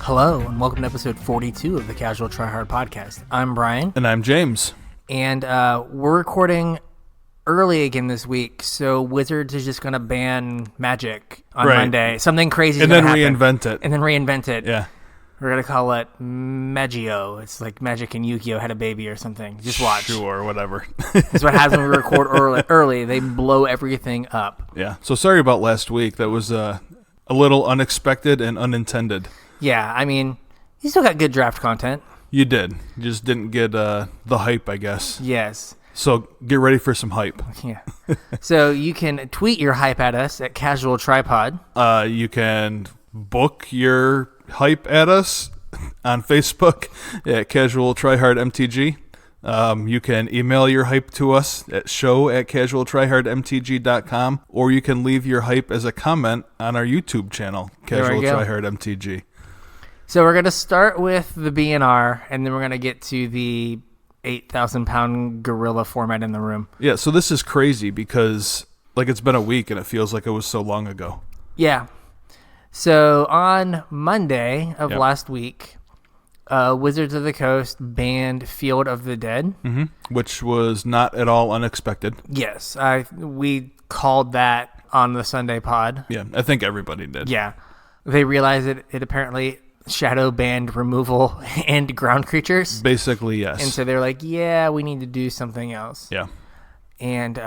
Hello, and welcome to episode 42 of the Casual Tryhard Podcast. I'm Brian. And I'm James. And we're recording early again this week, so Wizards is just going to ban Magic on Monday. Something crazy is going to happen. And then reinvent it. Yeah. We're going to call it Magio. It's like Magic and Yu-Gi-Oh! Had a baby or something. Just watch. Sure, whatever. That's what happens when we record early. They blow everything up. Yeah. So sorry about last week. That was a little unexpected and unintended. Yeah, I mean, you still got good draft content. You did. You just didn't get the hype, I guess. Yes. So get ready for some hype. Yeah. So you can tweet your hype at us at Casual Tripod. You can book your hype at us on Facebook at Casual Tryhard MTG. You can email your hype to us at show@casualtryhardmtg.com, or you can leave your hype as a comment on our YouTube channel, Casual Tryhard MTG. So we're going to start with the BNR, and then we're going to get to the 8,000-pound gorilla format in the room. Yeah, so this is crazy because it's been a week and it feels like it was so long ago. Yeah. So on Monday of last week, Wizards of the Coast banned Field of the Dead. Mm-hmm. Which was not at all unexpected. Yes, we called that on the Sunday pod. Yeah, I think everybody did. Yeah. They realized it apparently shadow banned removal and ground creatures. Basically, yes. And so they're like, yeah, we need to do something else. Yeah. And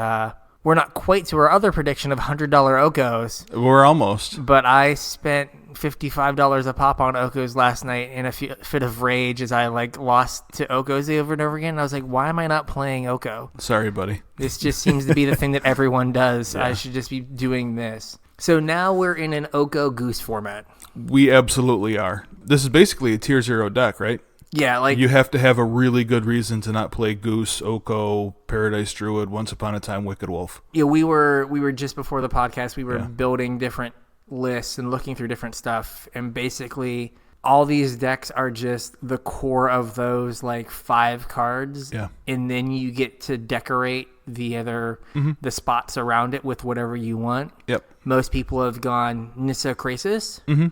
we're not quite to our other prediction of $100 Okos. We're almost. But I spent $55 a pop on Okos last night in a fit of rage as I lost to Okos over and over again. And I was like, why am I not playing Oko? Sorry, buddy. This just seems to be the thing that everyone does. Yeah. I should just be doing this. So now we're in an Oko Goose format. We absolutely are. This is basically a tier 0 deck, right? Yeah, you have to have a really good reason to not play Goose, Oko, Paradise Druid, Once Upon a Time, Wicked Wolf. Yeah, we were just before the podcast, we were building different lists and looking through different stuff, and basically all these decks are just the core of those 5 cards. Yeah. And then you get to decorate the other the spots around it with whatever you want. Yep. Most people have gone Nissa Krasis. Mm-hmm.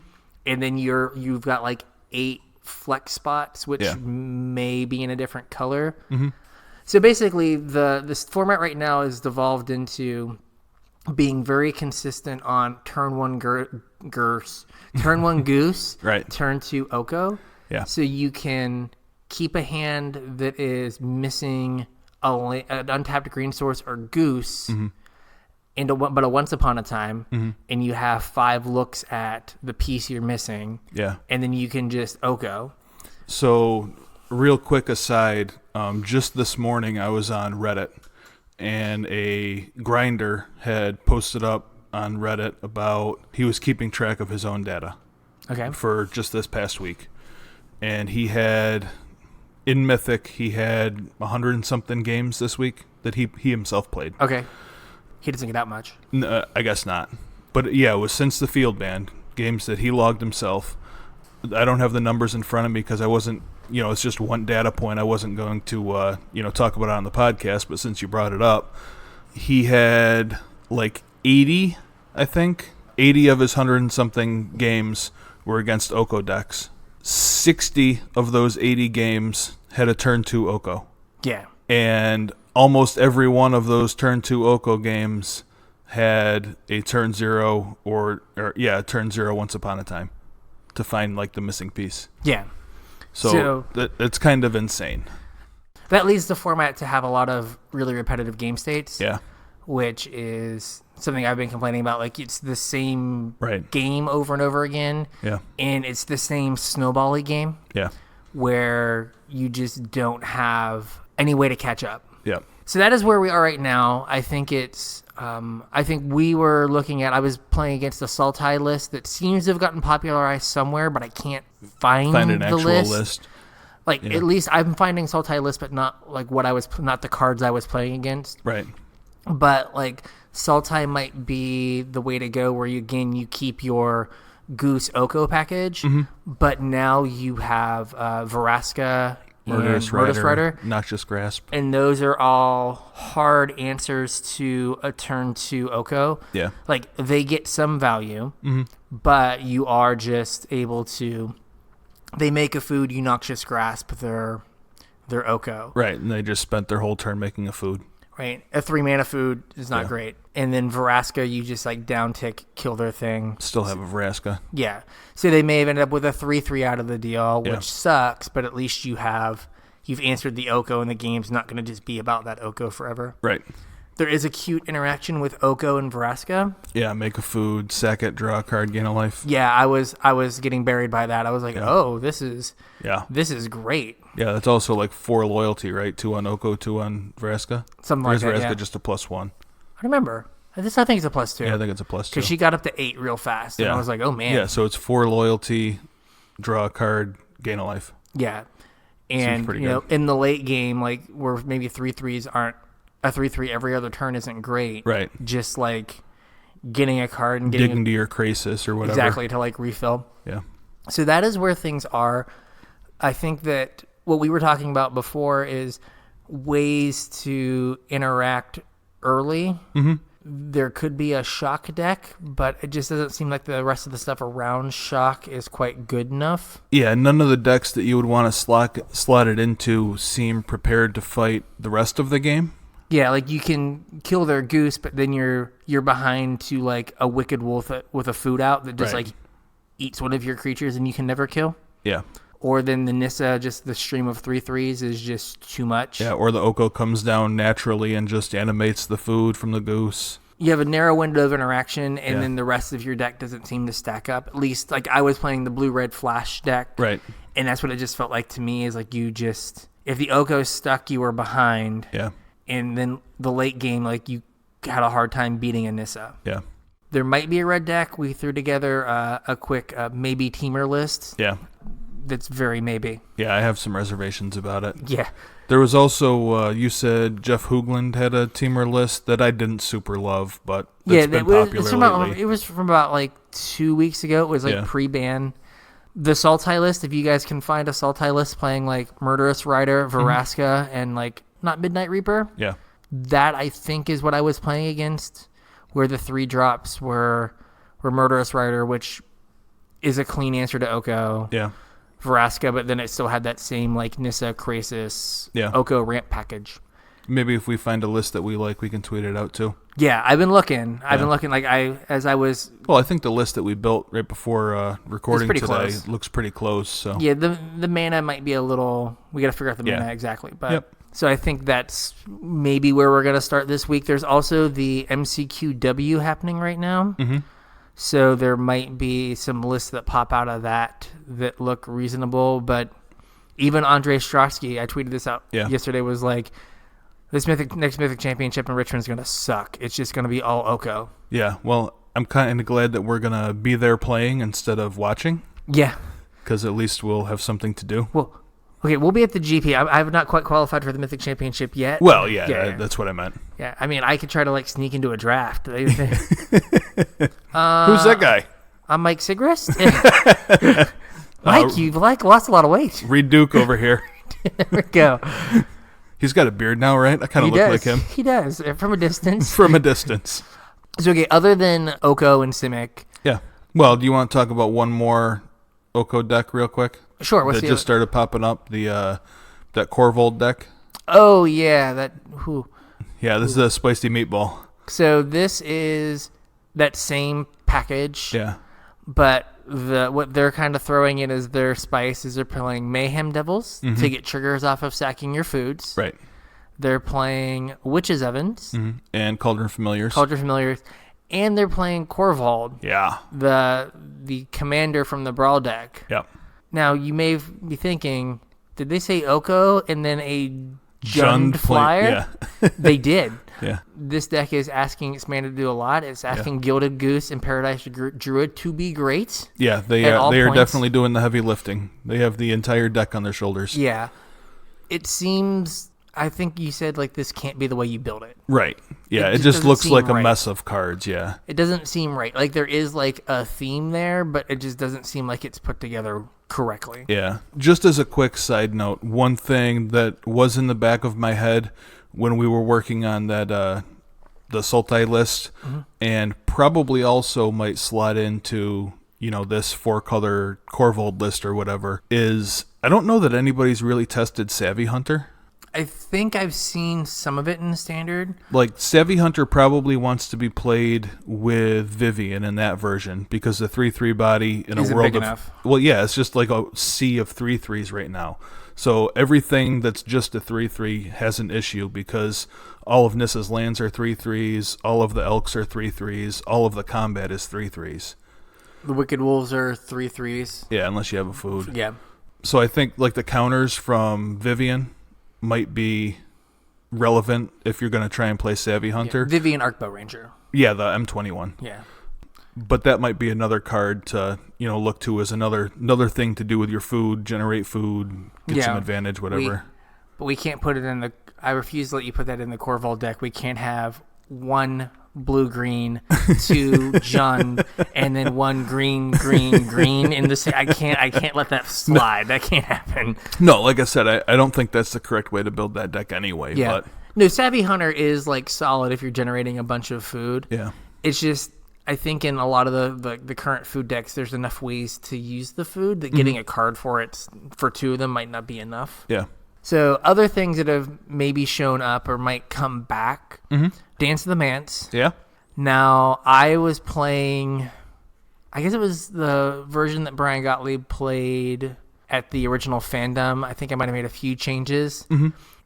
And then you've got 8 flex spots, which may be in a different color. Mm-hmm. So basically, this format right now is devolved into being very consistent on turn 1 turn 1 Goose, right? Turn 2 Oko. Yeah. So you can keep a hand that is missing an untapped green source or Goose. Mm-hmm. But a Once Upon a Time, and you have 5 looks at the piece you're missing. Yeah. And then you can just Oko. So, real quick aside, just this morning I was on Reddit, and a grinder had posted up on Reddit about he was keeping track of his own data. Okay. For just this past week. And he had, in Mythic, he had 100 and something games this week that he himself played. Okay. He doesn't get out much. I guess not. But yeah, it was since the field ban, games that he logged himself. I don't have the numbers in front of me because I wasn't, it's just one data point. I wasn't going to, talk about it on the podcast, but since you brought it up, he had 80, I think. 80 of his 100 and something games were against Oko decks. 60 of those 80 games had a turn 2 Oko. Yeah. And almost every one of those turn 2 Oko games had a turn 0 or a turn 0 Once Upon a Time to find the missing piece. Yeah. So it's kind of insane. That leads the format to have a lot of really repetitive game states. Yeah. Which is something I've been complaining about. It's the same game over and over again. Yeah. And it's the same snowball-y game. Yeah. Where you just don't have any way to catch up. Yeah. So that is where we are right now. I think it's. I think we were looking at. I was playing against a Sultai list that seems to have gotten popularized somewhere, but I can't find an the actual list. At least I'm finding Sultai lists, but not not the cards I was playing against. Right. But Sultai might be the way to go, where you keep your Goose Oko package, but now you have Vraska. Murderous Rider, Noxious Grasp. And those are all hard answers to a turn 2 Oko. Yeah. They get some value, but you are just able to they make a food, you Noxious Grasp their Oko. Right, and they just spent their whole turn making a food. Right. A 3-mana food is not great. And then Vraska, you just like down tick, kill their thing. Still have a Vraska. Yeah. So they may have ended up with a 3/3 out of the deal, which sucks, but at least you've answered the Oko, and the game's not going to just be about that Oko forever. Right. There is a cute interaction with Oko and Vraska. Yeah, make a food, sack it, draw a card, gain a life. Yeah, I was getting buried by that. I was like, oh, this is great. Yeah, that's also like 4 loyalty, right? 2 on Oko, 2 on Vraska. Something like that. Vraska Yeah. just a +1. I remember. I think it's a +2. Yeah, I think it's a +2. Because she got up to 8 real fast, and I was like, oh man. Yeah, so it's 4 loyalty, draw a card, gain a life. Yeah, and in the late game, like where maybe 3/3s aren't a 3/3 every other turn isn't great. Right. Just like getting a card and digging to your Krasis or whatever. Exactly, to like refill. Yeah. So that is where things are. I think that what we were talking about before is ways to interact early. Mm-hmm. There could be a shock deck, but it just doesn't seem like the rest of the stuff around shock is quite good enough. Yeah, none of the decks that you would want to slot it into seem prepared to fight the rest of the game. Yeah, like you can kill their goose, but then you're behind to like a Wicked Wolf with a food out that just like eats one of your creatures and you can never kill. Yeah. Or then the Nissa, just the stream of 3/3s is just too much. Yeah, or the Oko comes down naturally and just animates the food from the goose. You have a narrow window of interaction, and then the rest of your deck doesn't seem to stack up. At least, like, I was playing the blue-red flash deck. Right. And that's what it just felt like to me, is like you just... If the Oko's stuck, you were behind. Yeah. And then the late game, like, you had a hard time beating a Nissa. Yeah. There might be a red deck. We threw together a quick maybe teamer list. Yeah. That's very maybe. Yeah, I have some reservations about it. Yeah. There was also, you said Jeff Hoogland had a teamer list that I didn't super love, but it's been popular lately. It was from about like 2 weeks ago. It was like pre-ban. The Sultai list, if you guys can find a Sultai list playing like Murderous Rider, Vraska, and like not Midnight Reaper. Yeah. That I think is what I was playing against, where the 3 drops were Murderous Rider, which is a clean answer to Oko. Yeah. Vraska, but then it still had that same like Nissa, Krasis, Oko ramp package. Maybe if we find a list that we like, we can tweet it out too. Yeah, I've been looking. Like Well, I think the list that we built right before recording today close. Looks pretty close. So yeah, the mana might be a little. We got to figure out the mana exactly, but so I think that's maybe where we're gonna start this week. There's also the MCQW happening right now. Mm-hmm. So there might be some lists that pop out of that look reasonable, but even Andrei Strotsky, I tweeted this out yesterday, was like, this next Mythic Championship in Richmond is going to suck. It's just going to be all Oko. Yeah, well, I'm kind of glad that we're going to be there playing instead of watching. Yeah. Because at least we'll have something to do. Well, okay, we'll be at the GP. I've not quite qualified for the Mythic Championship yet. Well, that's what I meant. Yeah, I mean, I could try to like sneak into a draft. Who's that guy? I'm Mike Sigrist. Mike, you've lost a lot of weight. Reed Duke over here. There we go. He's got a beard now, right? I kind of look like him. He does, from a distance. From a distance. So, okay, other than Oko and Simic. Yeah. Well, do you want to talk about one more Oko deck real quick? Sure. What's that just started popping up, that Corvold deck? Oh, yeah. Yeah, this is a spicy meatball. So this is that same package. Yeah. But what they're kind of throwing in as their spice is they're playing Mayhem Devils to get triggers off of sacking your foods. Right. They're playing Witches Ovens. Mm-hmm. And Cauldron Familiars. And they're playing Corvold. Yeah. The commander from the Brawl deck. Yep. Now, you may be thinking, did they say Oko and then a Jund Flyer? Yeah. They did. Yeah. This deck is asking its mana to do a lot. It's asking Gilded Goose and Paradise Druid to be great. Yeah, they are definitely doing the heavy lifting. They have the entire deck on their shoulders. Yeah. It seems, I think you said, like, this can't be the way you build it. Right. Yeah, it just looks like a mess of cards, yeah. It doesn't seem right. Like, there is, like, a theme there, but it just doesn't seem like it's put together correctly. Yeah. Just as a quick side note, one thing that was in the back of my head when we were working on that the Sultai list, and probably also might slot into this 4-color Corvold list or whatever, is I don't know that anybody's really tested Savvy Hunter. I think I've seen some of it in the standard. Like, Savvy Hunter probably wants to be played with Vivian in that version because the 3/3 body in Isn't a world big of... enough. Well, yeah, it's just like a sea of 3/3s right now. So everything that's just a 3/3 has an issue because all of Nissa's lands are 3/3s, all of the Elks are 3/3s, all of the combat is 3/3s. The Wicked Wolves are 3/3s. Yeah, unless you have a food. Yeah. So I think like the counters from Vivian might be relevant if you're going to try and play Savvy Hunter. Yeah. Vivian Arcbow Ranger. Yeah, the M21. Yeah. But that might be another card to, look to as another thing to do with your food, generate food, get some advantage, whatever. But we can't put it in the... I refuse to let you put that in the Corvold deck. We can't have 1 blue-green, 2 Jund, and then 1 green in the... I can't let that slide. That can't happen. No, like I said, I don't think that's the correct way to build that deck anyway. Yeah. But No, Savvy Hunter is like solid if you're generating a bunch of food. Yeah. It's just... I think in a lot of the current food decks, there's enough ways to use the food that getting a card for it for 2 of them might not be enough. Yeah. So other things that have maybe shown up or might come back, Dance of the Manse. Yeah. Now, I was playing, I guess it was the version that Brian Gottlieb played at the original fandom. I think I might have made a few changes.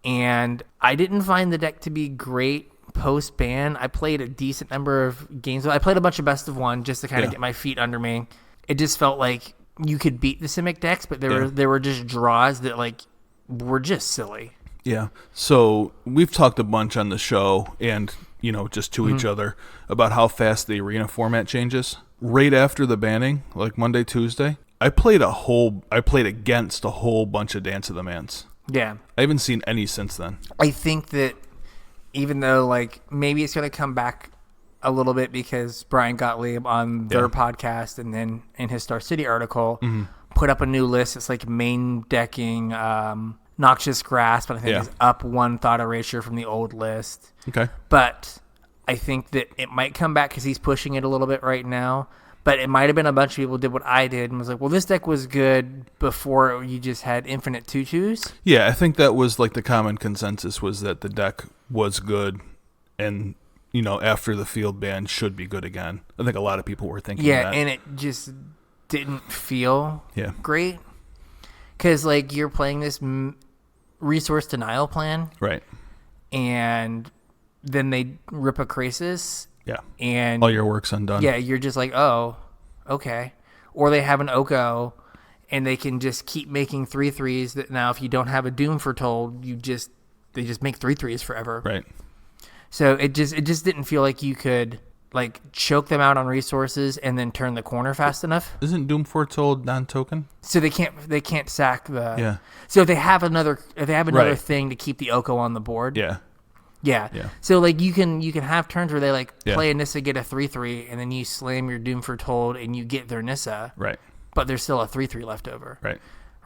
And I didn't find the deck to be great post-ban. I played a decent number of games. I played a bunch of best of 1 just to kind of get my feet under me. It just felt like you could beat the Simic decks, but there were just draws that like were just silly. Yeah. So we've talked a bunch on the show and, just to each other about how fast the arena format changes. Right after the banning, like Monday, Tuesday, I played against a whole bunch of Dance of the Manse. Yeah. I haven't seen any since then. I think that even though, like, maybe it's going to come back a little bit because Brian Gottlieb on their podcast and then in his Star City article put up a new list. It's like main decking Noxious Grasp, and I think it's up 1 thought erasure from the old list. Okay. But I think that it might come back because he's pushing it a little bit right now. But it might have been a bunch of people did what I did and was like, well, this deck was good before you just had infinite 2/2s. Yeah, I think that was like the common consensus was that the deck was good and, after the field ban should be good again. I think a lot of people were thinking that. Yeah, and it just didn't feel great. Because, like, you're playing this resource denial plan. Right. And then they rip a Krasis. Yeah. And all your work's undone. Yeah, you're just like, oh, okay. Or they have an Oko, and they can just keep making 3/3s that now if you don't have a Doom Foretold, they just make 3/3s forever. Right. So it just didn't feel like you could like choke them out on resources and then turn the corner fast enough. Isn't Doom Foretold non-token? So they can't sack the... Yeah. So if they have another thing to keep the Oko on the board... Yeah. So like you can have turns where they like play a Nissa, get a 3/3, and then you slam your Doom Foretold and you get their Nissa. Right. But there's still a 3/3 left over.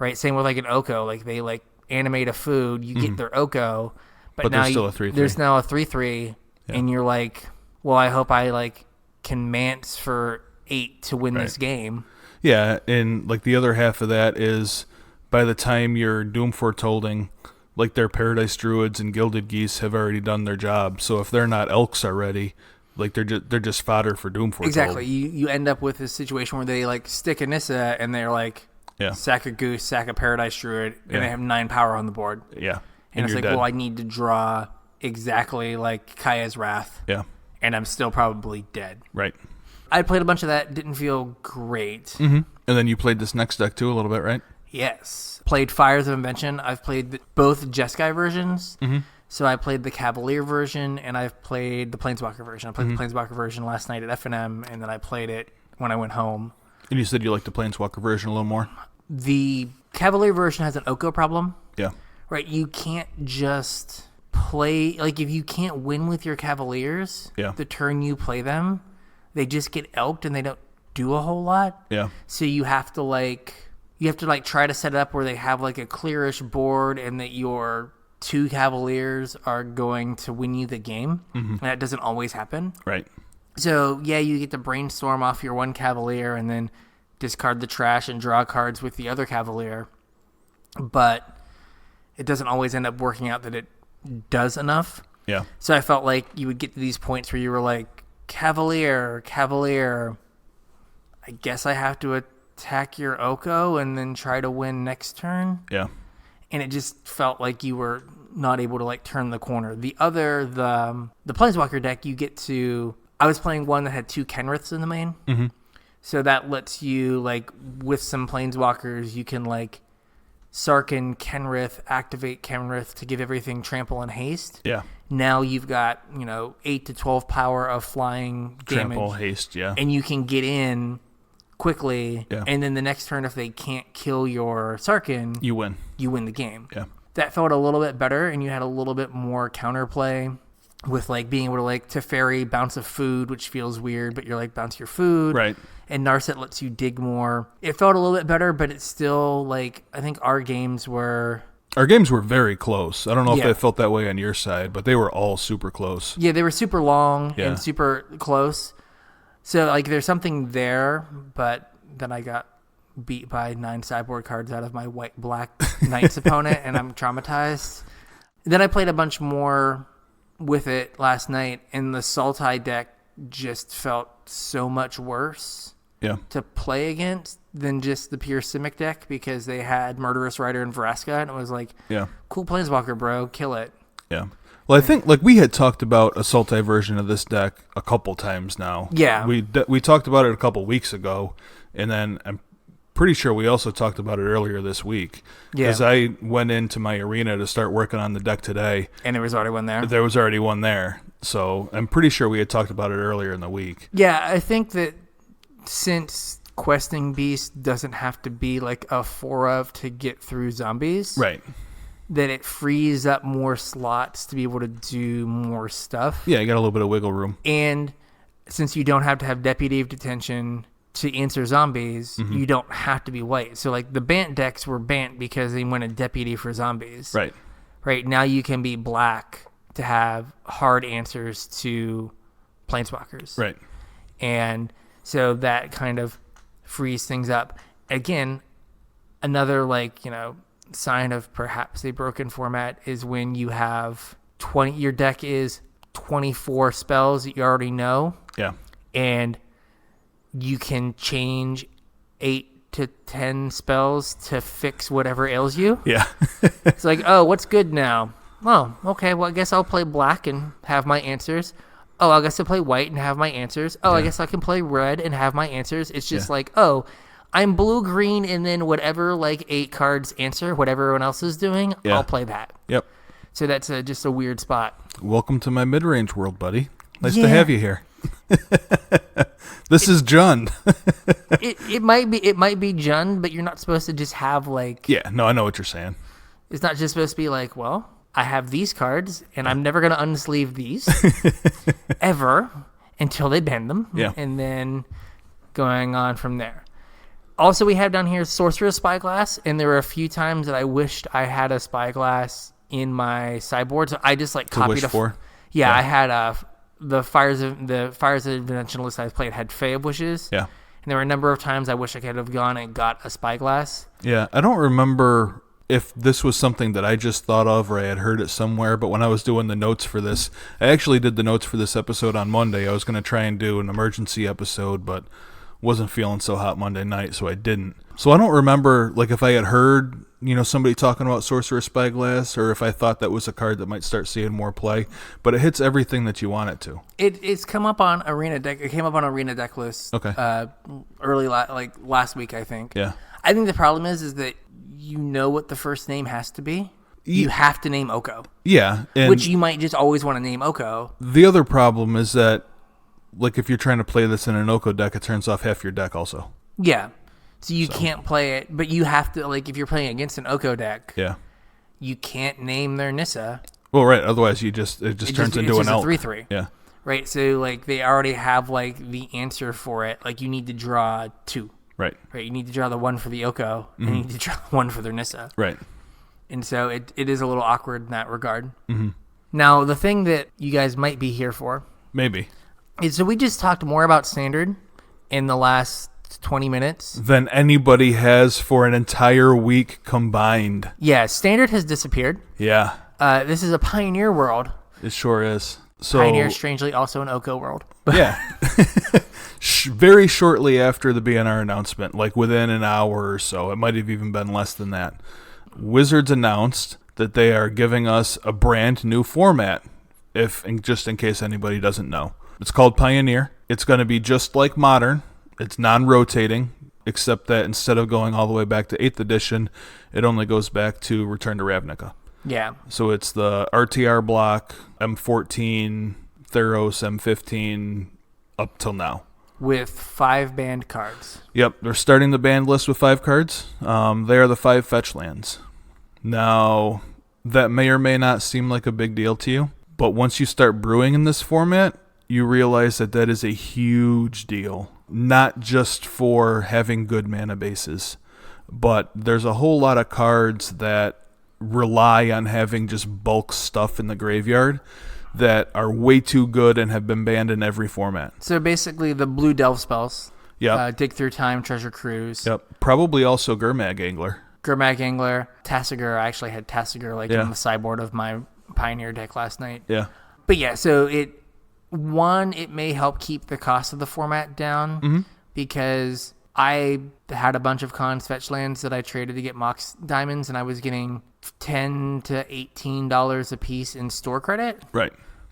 Right. Same with like an Oko. Like they like animate a food, you get their Oko, but now there's still a 3/3. There's now a 3/3, and you're like, well, I hope I like can Mance for 8 to win this game. Yeah, and like the other half of that is by the time you're Doom Foretolding, like their Paradise Druids and Gilded Geese have already done their job. So if they're not Elks already, like they're just fodder for Doom Foretold. Exactly. You end up with a situation where they like stick a Nissa and they're like sack a Goose, sack a Paradise Druid, and they have 9 power on the board. Yeah. And it's like, well, I need to draw exactly like Kaya's Wrath. Yeah. And I'm still probably dead. Right. I played a bunch of that, didn't feel great. Mm-hmm. And then you played this next deck too a little bit, right? Yes. Played Fires of Invention. I've played both Jeskai versions. Mm-hmm. So I played the Cavalier version, and I've played the Planeswalker version. I played the Planeswalker version last night at F&M, and then I played it when I went home. And you said you liked the Planeswalker version a little more? The Cavalier version has an Oko problem. Yeah. Right? You can't just play... Like, if you can't win with your Cavaliers, the turn you play them, they just get elked, and they don't do a whole lot. Yeah. So you have to, like... try to set it up where they have, like, a clearish board and that your 2 Cavaliers are going to win you the game. Mm-hmm. And that doesn't always happen. Right. So, yeah, you get to brainstorm off your 1 Cavalier and then discard the trash and draw cards with the other Cavalier. But it doesn't always end up working out that it does enough. Yeah. So I felt like you would get to these points where you were like, Cavalier, I guess I have to attack your Oko and then try to win next turn. Yeah. And it just felt like you were not able to like turn the corner. The Planeswalker deck, you get to... I was playing one that had 2 Kenriths in the main. Mm-hmm. So that lets you, like, with some Planeswalkers, you can, like, Sarkin Kenrith, activate Kenrith to give everything trample and haste. Yeah. Now you've got, 8 to 12 power of flying damage. Trample, haste, yeah. And you can get in quickly. Yeah. And then the next turn, if they can't kill your Sarkin... You win. You win the game. Yeah. That felt a little bit better, and you had a little bit more counterplay with, like, being able to, like, Teferi, bounce a food, which feels weird, but you're like, bounce your food. Right. And Narset lets you dig more. It felt a little bit better, but it's still, like, I think our games were very close. I don't know if they felt that way on your side, but they were all super close. Yeah, they were super long and super close. So, like, there's something there, but then I got beat by 9 sideboard cards out of my white-black Knights opponent, and I'm traumatized. Then I played a bunch more with it last night, and the Sultai deck just felt so much worse to play against than just the pure Simic deck, because they had Murderous Rider and Vraska, and it was like, cool Planeswalker, bro, kill it. Yeah. Well, I think, like, we had talked about a Sultai version of this deck a couple times now. Yeah. We talked about it a couple weeks ago, and then I'm pretty sure we also talked about it earlier this week. Yeah. As I went into my arena to start working on the deck today. And there was already one there? There was already one there. So I'm pretty sure we had talked about it earlier in the week. Yeah, I think that since Questing Beast doesn't have to be like a 4-of to get through zombies. Right. That it frees up more slots to be able to do more stuff. Yeah, you got a little bit of wiggle room. And since you don't have to have Deputy of Detention to answer zombies, you don't have to be white. So, like, the Bant decks were Bant because they went a Deputy for zombies. Right. Right, now you can be black to have hard answers to Planeswalkers. Right. And so that kind of frees things up. Again, another, like, sign of perhaps a broken format is when you have your deck is 24 spells that you already know. Yeah. And you can change 8 to 10 spells to fix whatever ails you. Yeah. It's like, oh, what's good now? Oh, okay, well, I guess I'll play black and have my answers. Oh, I guess I'll play white and have my answers. Oh, I guess I can play red and have my answers. It's just like, oh, I'm blue-green, and then whatever, like, 8 cards answer, whatever everyone else is doing, I'll play that. Yep. So that's just a weird spot. Welcome to my mid-range world, buddy. Nice to have you here. This is Jund. it might be Jund, but you're not supposed to just have, like... Yeah, no, I know what you're saying. It's not just supposed to be like, well, I have these cards, and I'm never going to unsleeve these ever until they ban them. Yeah. And then going on from there. Also, we have down here Sorcerer's Spyglass, and there were a few times that I wished I had a Spyglass in my sideboard, so I just, like, copied Yeah, I had the Fires of Dimensionalist I played had Fae of Wishes. Yeah. And there were a number of times I wish I could have gone and got a Spyglass. Yeah, I don't remember if this was something that I just thought of or I had heard it somewhere, but when I was doing the notes for this, I actually did the notes for this episode on Monday. I was going to try and do an emergency episode, but wasn't feeling so hot Monday night, so I didn't. So I don't remember, like, if I had heard, somebody talking about Sorcerer's Spyglass, or if I thought that was a card that might start seeing more play, but it hits everything that you want it to. It's come up on Arena Deck. It came up on Arena Deck list. Okay. Early, last week, I think. Yeah. I think the problem is that you know what the first name has to be. You have to name Oko. Yeah. Which you might just always want to name Oko. The other problem is that, like, if you're trying to play this in an Oko deck, it turns off half your deck also. Yeah. So you can't play it, but you have to, like, if you're playing against an Oko deck, you can't name their Nissa. Well, right. Otherwise, it just turns into an elk. It's a 3/3. Yeah. Right. So, like, they already have, like, the answer for it. Like, you need to draw 2. Right. Right. You need to draw the 1 for the Oko, and you need to draw 1 for their Nissa. Right. And so it is a little awkward in that regard. Mm-hmm. Now, the thing that you guys might be here for, maybe, is so we just talked more about Standard in the last 20 minutes than anybody has for an entire week combined. Yeah, Standard has disappeared. Yeah. This is a Pioneer world. It sure is. So, Pioneer, strangely, also an Oko world. Yeah. Very shortly after the BNR announcement, like within an hour or so, it might have even been less than that, Wizards announced that they are giving us a brand new format, just in case anybody doesn't know. It's called Pioneer. It's going to be just like Modern. It's non-rotating, except that instead of going all the way back to 8th edition, it only goes back to Return to Ravnica. Yeah. So it's the RTR block, M14, Theros, M15, up till now. With 5 banned cards. Yep, they're starting the banned list with 5 cards. They are the 5 fetch lands. Now, that may or may not seem like a big deal to you, but once you start brewing in this format, you realize that that is a huge deal. Not just for having good mana bases, but there's a whole lot of cards that rely on having just bulk stuff in the graveyard that are way too good and have been banned in every format. So basically the blue delve spells. Yeah. Dig Through Time, Treasure Cruise. Yep. Probably also Gurmag Angler. Gurmag Angler, Tasigur. I actually had Tasigur in the sideboard of my Pioneer deck last night. Yeah. But yeah, so it may help keep the cost of the format down because I had a bunch of Khans fetch lands that I traded to get Mox Diamonds, and I was getting $10 to $18 a piece in store credit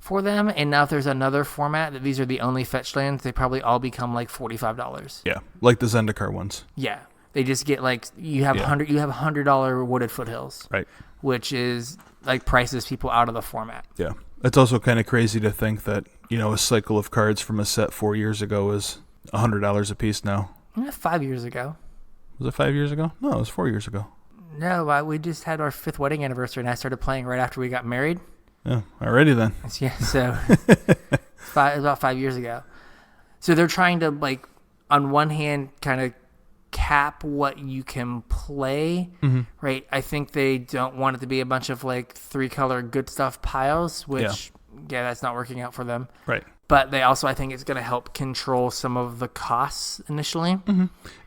for them. And now if there's another format that these are the only fetch lands, they probably all become like $45. Yeah, like the Zendikar ones. Yeah, they just get like you have $100 Wooded Foothills, right? Which is like prices people out of the format. Yeah, it's also kind of crazy to think that a cycle of cards from a set 4 years ago is $100 a piece now. 5 years ago. Was it 5 years ago? No, it was 4 years ago. No, we just had our 5th wedding anniversary, and I started playing right after we got married. Yeah, already then. Yeah, so about 5 years ago. So they're trying to, on one hand, kind of cap what you can play, right? I think they don't want it to be a bunch of, 3-color good stuff piles, which, that's not working out for them. Right. But they also, I think, it's going to help control some of the costs initially.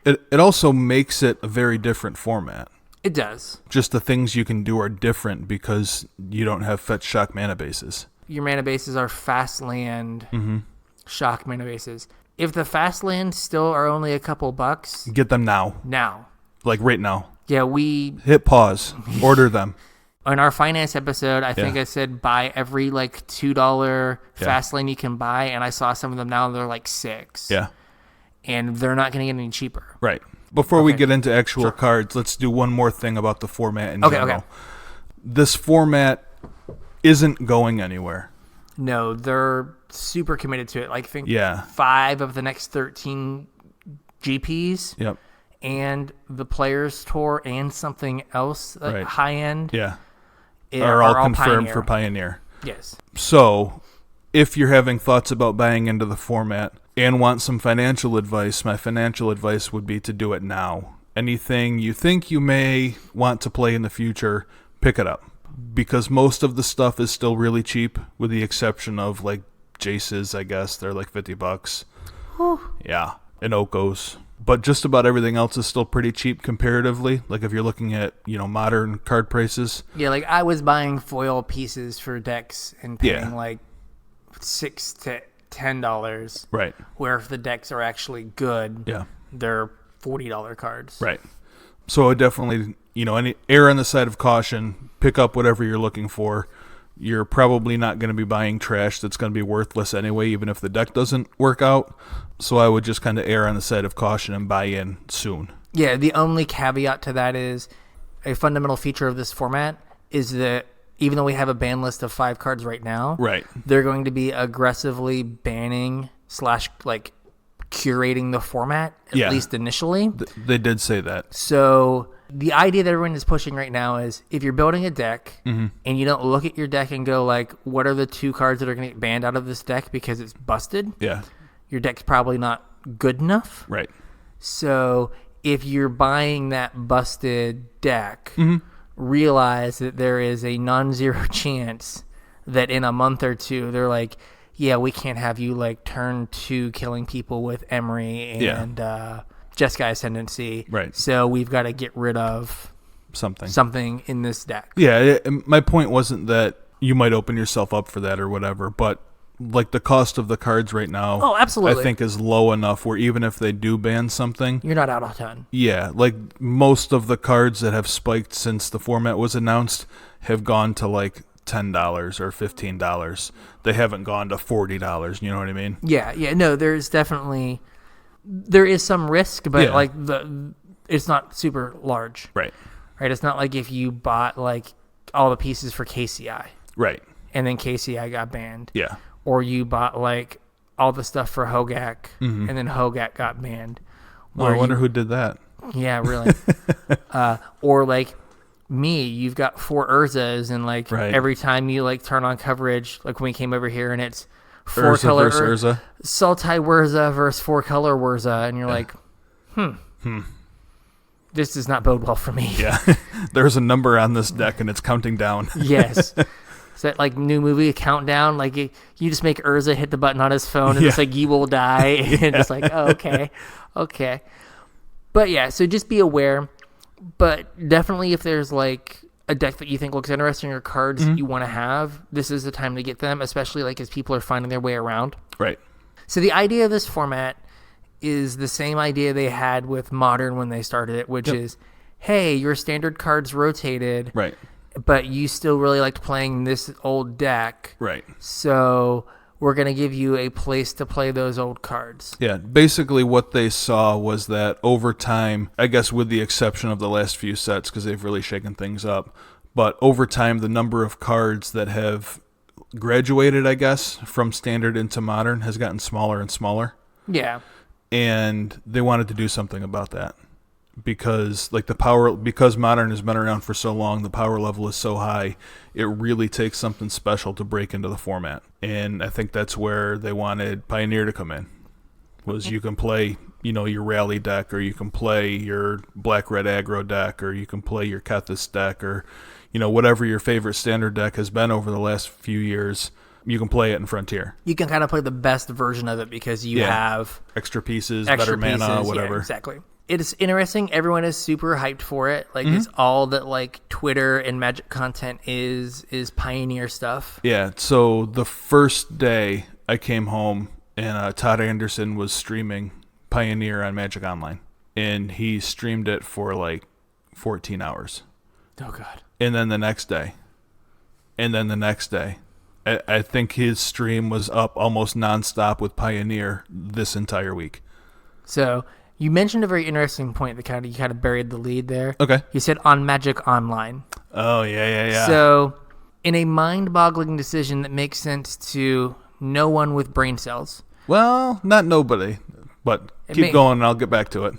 It also makes it a very different format. It does. Just the things you can do are different because you don't have fetch shock mana bases. Your mana bases are fast land shock mana bases. If the fast lands still are only a couple bucks, get them now. Now. Like right now. Yeah, we hit pause. Order them. On our finance episode, I think I said buy every $2 fast lane you can buy, and I saw some of them now, they're $6. Yeah. And they're not going to get any cheaper. Right. Before we get into actual cards, let's do one more thing about the format in general. Okay. This format isn't going anywhere. No, they're super committed to it. I think 5 of the next 13 GPs. Yep. And the Players Tour and something else, high end. Yeah. Are all confirmed for Pioneer. Yes. So, if you're having thoughts about buying into the format and want some financial advice, my financial advice would be to do it now. Anything you think you may want to play in the future, pick it up. Because most of the stuff is still really cheap, with the exception of Jace's, I guess. They're $50. Whew. Yeah. And Okos. But just about everything else is still pretty cheap comparatively. If you're looking at, modern card prices. Yeah, I was buying foil pieces for decks and paying $6 to $10. Right. Where if the decks are actually good, they're $40 cards. Right. So it definitely, err on the side of caution. Pick up whatever you're looking for. You're probably not going to be buying trash that's going to be worthless anyway, even if the deck doesn't work out. So I would just kind of err on the side of caution and buy in soon. Yeah, the only caveat to that is a fundamental feature of this format is that even though we have a ban list of 5 cards right now, they're going to be aggressively banning / curating the format, at least initially. They did say that. So the idea that everyone is pushing right now is if you're building a deck and you don't look at your deck and go what are the 2 cards that are going to get banned out of this deck because it's busted? Yeah. Your deck's probably not good enough. Right. So if you're buying that busted deck, realize that there is a non-zero chance that in a month or two they're we can't have you turn 2 killing people with Emery and Jeskai Ascendancy. Right. So we've got to get rid of something in this deck. Yeah, my point wasn't that you might open yourself up for that or whatever, but like the cost of the cards right now, absolutely, I think is low enough where even if they do ban something, you're not out a ton. Yeah, like most of the cards that have spiked since the format was announced have gone to like $10 or $15. They haven't gone to $40. You know what I mean? Yeah. No, there is some risk, but like it's not super large. Right. It's not like if you bought like all the pieces for KCI. Right. And then KCI got banned. Yeah. Or you bought like all the stuff for Hogak, and then Hogak got banned. Well, I wonder who did that. Yeah, really. Or like me, you've got 4 Urzas, and like every time you like turn on coverage, like when we came over here, and it's 4-color Urza. Sultai Wurza versus 4-color Wurza, and you're like, this does not bode well for me. Yeah, there's a number on this deck, and it's counting down. Yes. Is that like new movie, a countdown? Like you just make Urza hit the button on his phone, and it's like, you will die. And it's like, oh, okay. But yeah, so just be aware. But definitely if there's like a deck that you think looks interesting or cards you want to have, this is the time to get them, especially like as people are finding their way around. Right. So the idea of this format is the same idea they had with Modern when they started it, which is, hey, your standard cards rotated. Right. But you still really liked playing this old deck. Right. So we're going to give you a place to play those old cards. Yeah. Basically what they saw was that over time, I guess with the exception of the last few sets because they've really shaken things up, but over time the number of cards that have graduated, I guess, from standard into modern has gotten smaller and smaller. Yeah. And they wanted to do something about that. Because because modern has been around for so long, the power level is so high, it really takes something special to break into the format. And I think that's where they wanted Pioneer to come in. Was you can play, your rally deck, or you can play your black-red aggro deck, or you can play your Kethis deck, or whatever your favorite standard deck has been over the last few years. You can play it in Frontier. You can kind of play the best version of it because you have extra pieces, better mana, whatever. Yeah, exactly. It's interesting. Everyone is super hyped for it. Like it's all that like Twitter and Magic content is Pioneer stuff. Yeah. So the first day I came home and Todd Anderson was streaming Pioneer on Magic Online, and he streamed it for like 14 hours. Oh God. And then the next day, and then the next day. I think his stream was up almost nonstop with Pioneer this entire week. So you mentioned a very interesting point that you kind of buried the lead there. Okay. You said on Magic Online. Oh, yeah. So in a mind-boggling decision that makes sense to no one with brain cells. Well, not nobody, but keep going and I'll get back to it.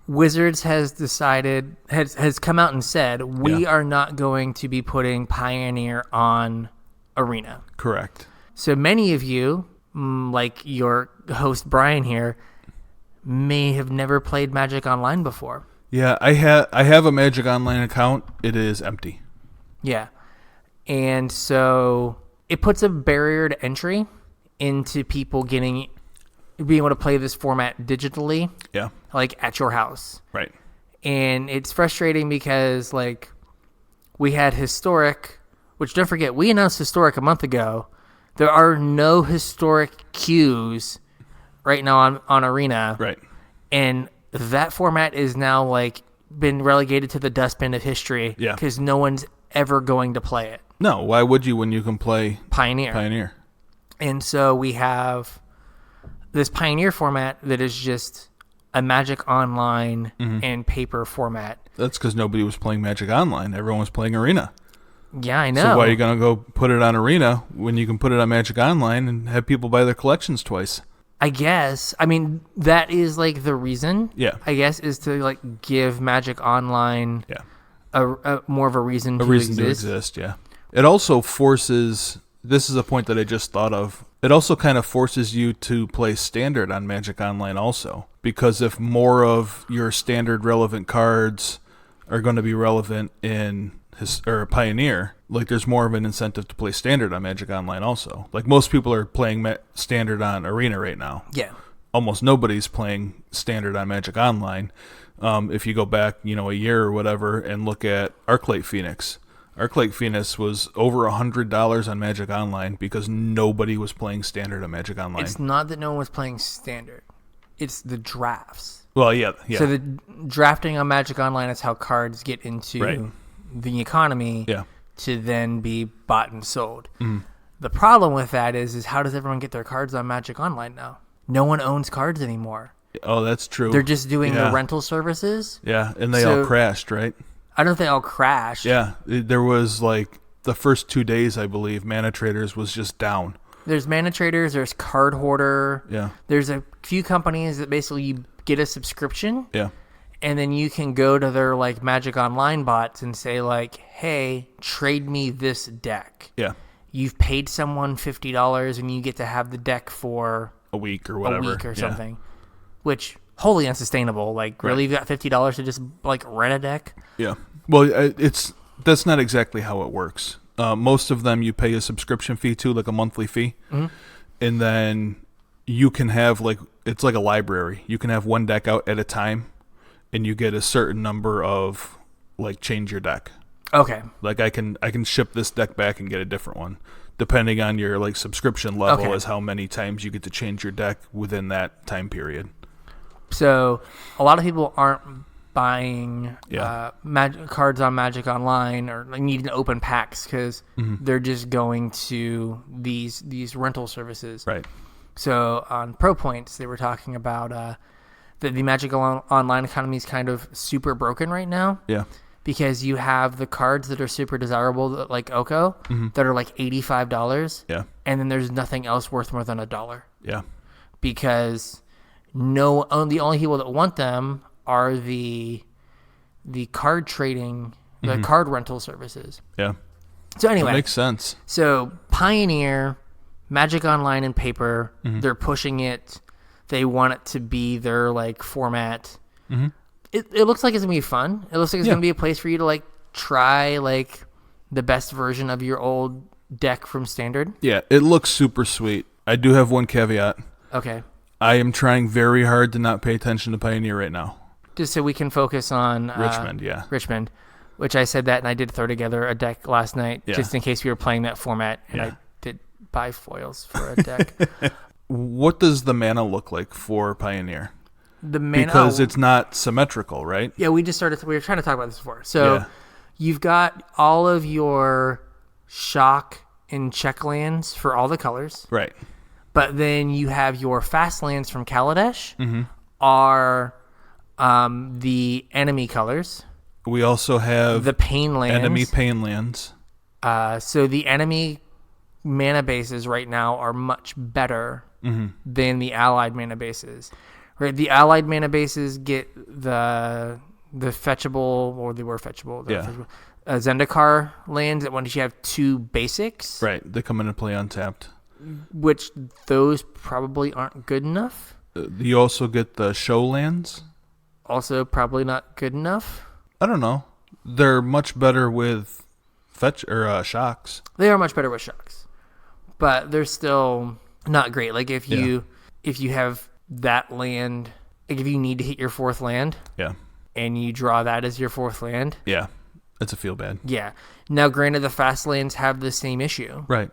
Wizards has decided, has come out and said, we are not going to be putting Pioneer on Arena. Correct. So many of you, like your host Brian here, may have never played Magic Online before. Yeah, I have a Magic Online account. It is empty. Yeah. And so it puts a barrier to entry into people being able to play this format digitally. Yeah. Like at your house. Right. And it's frustrating because like we had Historic, which don't forget, we announced Historic a month ago. There are no Historic queues right now on Arena. Right. And that format is now like been relegated to the dustbin of history. Yeah. Because no one's ever going to play it. No, why would you when you can play Pioneer? And so we have this Pioneer format that is just a Magic Online and paper format. That's because nobody was playing Magic Online. Everyone was playing Arena. Yeah, I know. So why are you going to go put it on Arena when you can put it on Magic Online and have people buy their collections twice? I guess. I mean, that is like the reason. Yeah. I guess is to like give Magic Online a more of a reason to exist. To exist, yeah. It also forces, this is a point that I just thought of, it also kind of forces you to play Standard on Magic Online also. Because if more of your Standard relevant cards are going to be relevant in Pioneer, like there's more of an incentive to play Standard on Magic Online also. Like most people are playing Standard on Arena right now. Yeah. almost nobody's playing Standard on Magic Online. If you go back, a year or whatever and look at Arclight Phoenix. Arclight Phoenix was over $100 on Magic Online because nobody was playing Standard on Magic Online. It's not that no one was playing Standard. It's the drafts. Well, yeah. So the drafting on Magic Online is how cards get into the economy to then be bought and sold. Mm. The problem with that is how does everyone get their cards on Magic Online now? No one owns cards anymore. Oh, that's true. They're just doing the rental services. Yeah, and they all crashed, right? I don't think they all crashed. Yeah, there was like the first 2 days, I believe, Mana Traders was just down. There's Mana Traders, there's Card Hoarder. Yeah. There's a few companies that basically you get a subscription. Yeah. And then you can go to their like Magic Online bots and say like, hey, trade me this deck. Yeah. You've paid someone $50 and you get to have the deck for a week or whatever. A week or something. Which, wholly unsustainable. Like, really, you've got $50 to just like rent a deck? Yeah. Well, that's not exactly how it works. Most of them you pay a subscription fee to, like a monthly fee. Mm-hmm. And then you can have it's like a library. You can have one deck out at a time and you get a certain number of change your deck. Okay. Like I can ship this deck back and get a different one. Depending on your subscription level is how many times you get to change your deck within that time period. So a lot of people aren't buying cards on Magic Online or needing to open packs because they're just going to these rental services. Right. So on Pro Points, they were talking about that the Magic Online economy is kind of super broken right now. Yeah. Because you have the cards that are super desirable, like Oko, that are like $85. Yeah. And then there's nothing else worth more than $1. Yeah. Because the only people that want them are the card trading, the card rental services. Yeah. So anyway. That makes sense. So Pioneer, Magic Online and paper, they're pushing it. They want it to be their format. Mm-hmm. It looks like it's going to be fun. It looks like it's going to be a place for you to try the best version of your old deck from Standard. Yeah, it looks super sweet. I do have one caveat. Okay. I am trying very hard to not pay attention to Pioneer right now. Just so we can focus on Richmond, which I said that and I did throw together a deck last night just in case we were playing that format and I did buy foils for a deck. What does the mana look like for Pioneer? The mana, because it's not symmetrical, right? Yeah, we were trying to talk about this before. So you've got all of your shock and check lands for all the colors. Right. But then you have your fast lands from Kaladesh are the enemy colors. We also have the pain lands. Enemy pain lands. So the enemy mana bases right now are much better than the allied mana bases. Right, the allied mana bases get the fetchable, or they were fetchable. Zendikar lands that once you have 2 basics. Right, they come into play untapped. Which those probably aren't good enough. You also get the show lands. Also probably not good enough. I don't know. They're much better with shocks. They are much better with shocks, but they're still not great. Like if you have that land, if you need to hit your 4th land, and you draw that as your 4th land, it's a feel bad. Yeah. Now, granted, the fast lands have the same issue, right?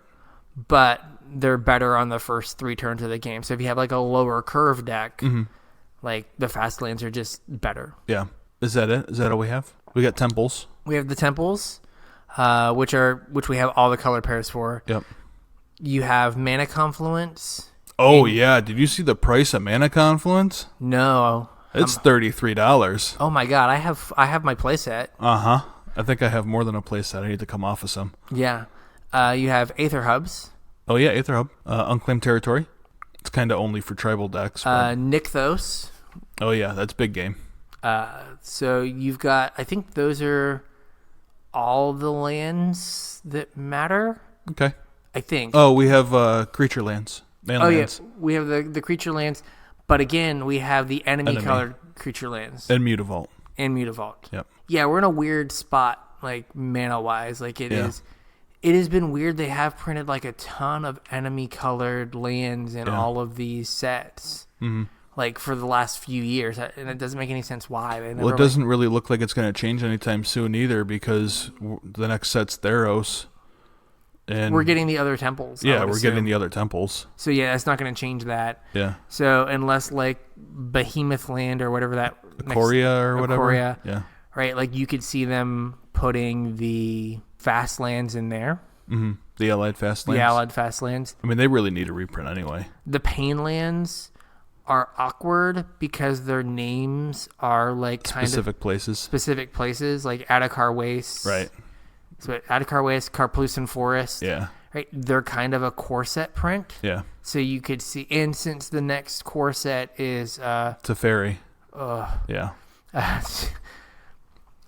But they're better on the first 3 turns of the game. So if you have a lower curve deck, the fast lands are just better. Yeah. Is that it? Is that all we have? We got temples. We have the temples, which we have all the color pairs for. Yep. You have Mana Confluence. Oh, yeah. Did you see the price of Mana Confluence? No. It's $33. Oh, my God. I have my playset. Uh-huh. I think I have more than a playset. I need to come off of some. Yeah. You have Aether Hubs. Oh, yeah. Aether Hub. Unclaimed Territory. It's kind of only for tribal decks. Nykthos. Oh, yeah. That's big game. So you've got, I think those are all the lands that matter. Okay. I think. Oh, we have creature lands. Lands. Yeah. We have the creature lands. But again, we have the enemy-colored creature lands. And Mutavault. Yep. Yeah, we're in a weird spot, mana-wise. It has been weird. They have printed, a ton of enemy-colored lands in all of these sets. like for the last few years, and it doesn't make any sense why. Well, it doesn't really look like it's going to change anytime soon either, because the next set's Theros. And we're getting the other temples. Yeah, we're getting the other temples. So yeah, it's not going to change that. Yeah. So unless like Behemoth Land or whatever that Korea or whatever. Korea, yeah. Right, like you could see them putting the fast lands in there. Mm-hmm. The Allied fast lands. The Allied fast lands. I mean, they really need a reprint anyway. The Pain lands are awkward because their names are like specific places. Specific places, like Adakar Waste. Right. So Adakar Waste, Karplusan Forest. Yeah. Right. They're kind of a core set print. Yeah. So you could see, and since the next core set is Teferi. Yeah.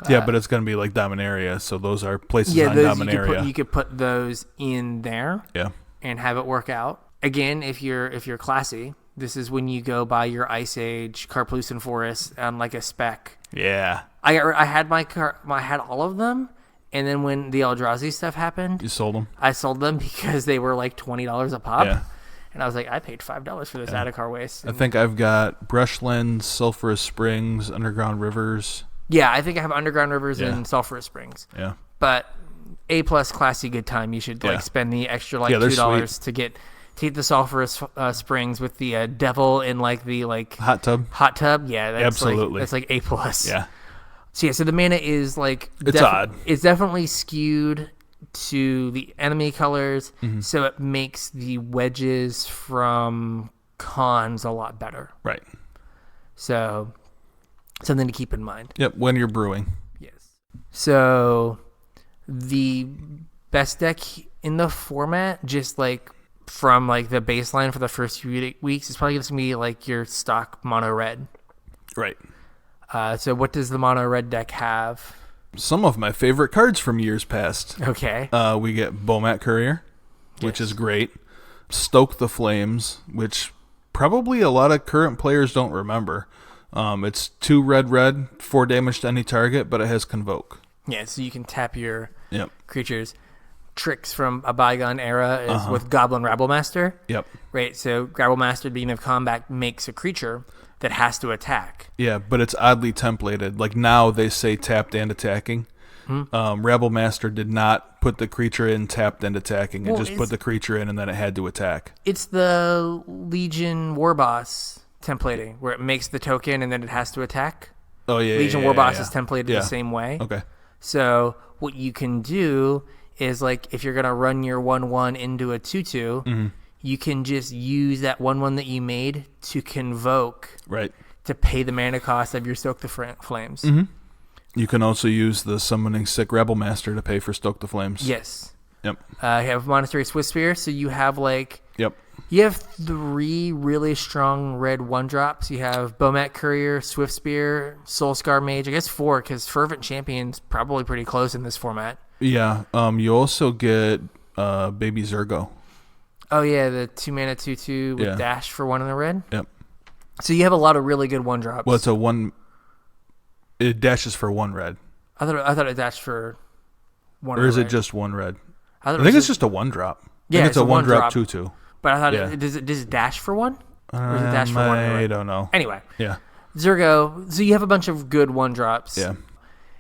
Yeah, but it's going to be like Dominaria, so those are places on Dominaria. You could put those in there. Yeah. And have it work out. Again, if you're classy, this is when you go buy your Ice Age Karplusan Forest on like a spec. Yeah. I had I had all of them. And then when the Eldrazi stuff happened... You sold them? I sold them because they were like $20 a pop. Yeah. And I was like, I paid $5 for this Adakar Waste. I think I've got Brushlands, Sulphurous Springs, Underground Rivers. Yeah, I think I have Underground Rivers and Sulphurous Springs. Yeah. But A+ classy good time. You should like spend the extra like $2 to get the Sulphurous Springs with the devil in like the like... Hot tub? Yeah, that's absolutely. That's like A+. Yeah. So the mana is like... It's odd. It's definitely skewed to the enemy colors, so it makes the wedges from cons a lot better. Right. So, something to keep in mind. Yep, when you're brewing. Yes. So, the best deck in the format, just like from like the baseline for the first few weeks, is probably going to be like your stock mono red. Right. So what does the mono red deck have? Some of my favorite cards from years past. Okay. We get Bomat Courier, which is great. Stoke the Flames, which probably a lot of current players don't remember. It's 2 red, 4 damage to any target, but it has Convoke. Yeah, so you can tap your creatures. Tricks from a bygone era is with Goblin Rabblemaster. Yep. Right, so Rabblemaster at the beginning of combat makes a creature that has to attack. Yeah, but it's oddly templated. Like now they say tapped and attacking. Rabblemaster did not put the creature in tapped and attacking. It just put the creature in and then it had to attack. It's the Legion Warboss templating where it makes the token and then it has to attack. Oh, yeah. Legion Warboss is templated the same way. Okay. So what you can do is like if you're going to run your 1/1 into a 2/2, you can just use that 1/1 that you made to convoke, right, to pay the mana cost of your Stoke the Flames. You can also use the Summoning Sick Rabblemaster to pay for Stoke the Flames. Yes. Yep. You have Monastery Swiftspear, so you have like... Yep. You have 3 really strong red 1-drops. You have Bomat Courier, Swiftspear, Soulscar Mage. I guess 4, because Fervent Champion's probably pretty close in this format. Yeah. You also get Baby Zergo. Oh, yeah, the 2-mana 2/2 with dash for 1 in the red? Yep. So you have a lot of really good 1-drops. Well, it's a 1... It dashes for 1 red. I thought it dashed for 1 red. Or is it just 1 red? I think it's just a 1-drop. Yeah, I think it's a 1-drop 2/2. But I thought does it dash for 1? Or is it dash for 1? I don't know. Anyway. Yeah. Zergo. So you have a bunch of good 1-drops. Yeah.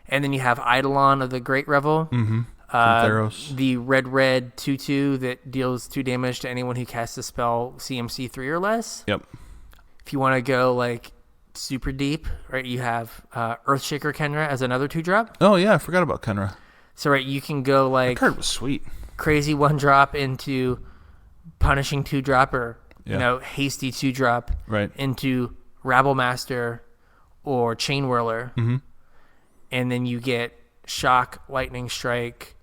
And then you have Eidolon of the Great Revel. Mm-hmm. Theros. The red 2/2 that deals 2 damage to anyone who casts a spell CMC 3 or less. Yep. If you want to go like super deep, right, you have Earthshaker Kenra as another 2-drop. Oh yeah, I forgot about Kenra. So right, you can go like that card was sweet. Crazy 1-drop into punishing 2-drop or hasty 2-drop into Rabblemaster or Chain Whirler. Mm-hmm. And then you get Shock, Lightning Strike,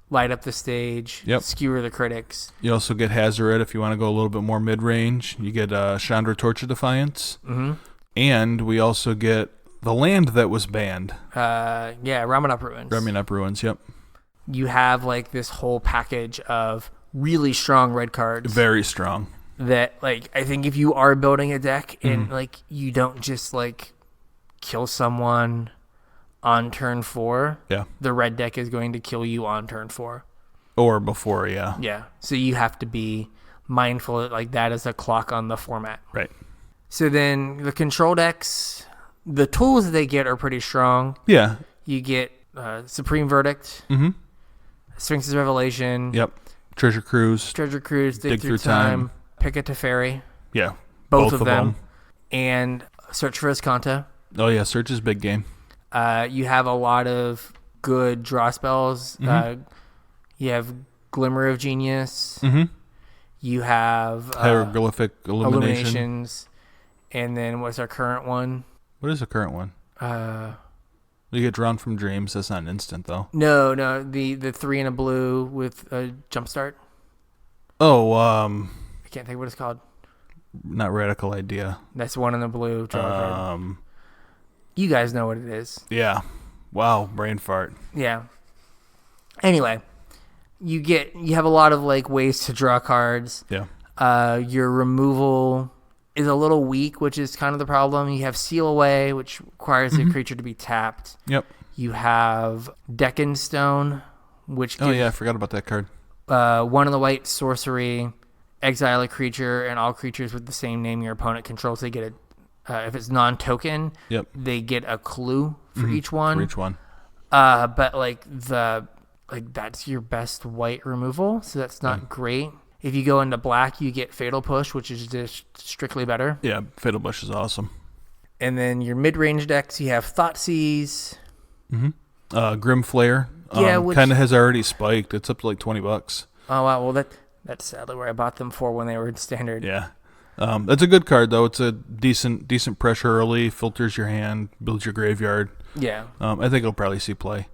Light Up the Stage, Skewer the Critics. You also get Hazoret if you want to go a little bit more mid-range. You get Chandra Torch of Defiance. Mm-hmm. And we also get the land that was banned. Ramunap Ruins. Ramunap Ruins, yep. You have like this whole package of really strong red cards. Very strong. That like I think if you are building a deck and like you don't just like kill someone on turn 4, the red deck is going to kill you on turn 4. Or before, Yeah. So you have to be mindful that like that is a clock on the format. Right. So then the control decks, the tools that they get are pretty strong. Yeah. You get Supreme Verdict, Sphinx's Revelation. Yep. Treasure Cruise, Dig Through Time, Pick a Teferi. Yeah. Both of them. And Search for Escanta. Oh, yeah. Search is big game. You have a lot of good draw spells. You have Glimmer of Genius. You have Hieroglyphic Illuminations. And then what's our current one? What is the current one? You get Drawn from Dreams. That's not an instant, though. No. The 3 and a blue with a Jumpstart. Oh, I can't think of what it's called. Not Radical Idea. That's 1 in the blue. You guys know what it is. Yeah. Wow. Brain fart. Yeah. Anyway, you have a lot of like ways to draw cards. Yeah. Your removal is a little weak, which is kind of the problem. You have Seal Away, which requires the creature to be tapped. Yep. You have Deccan Stone, which gives, I forgot about that card. 1 in the white sorcery, exile a creature, and all creatures with the same name your opponent controls. They get if it's non-token, they get a clue for each one. For each one. But that's your best white removal, so that's not great. If you go into black, you get Fatal Push, which is just strictly better. Yeah, Fatal Push is awesome. And then your mid-range decks, you have Thoughtseize. Grim Flare. Kind of has already spiked. It's up to like $20. Oh, wow. Well, that's sadly where I bought them for when they were in standard. Yeah. That's a good card, though. It's a decent pressure early, filters your hand, builds your graveyard. Yeah. I think it'll probably see play.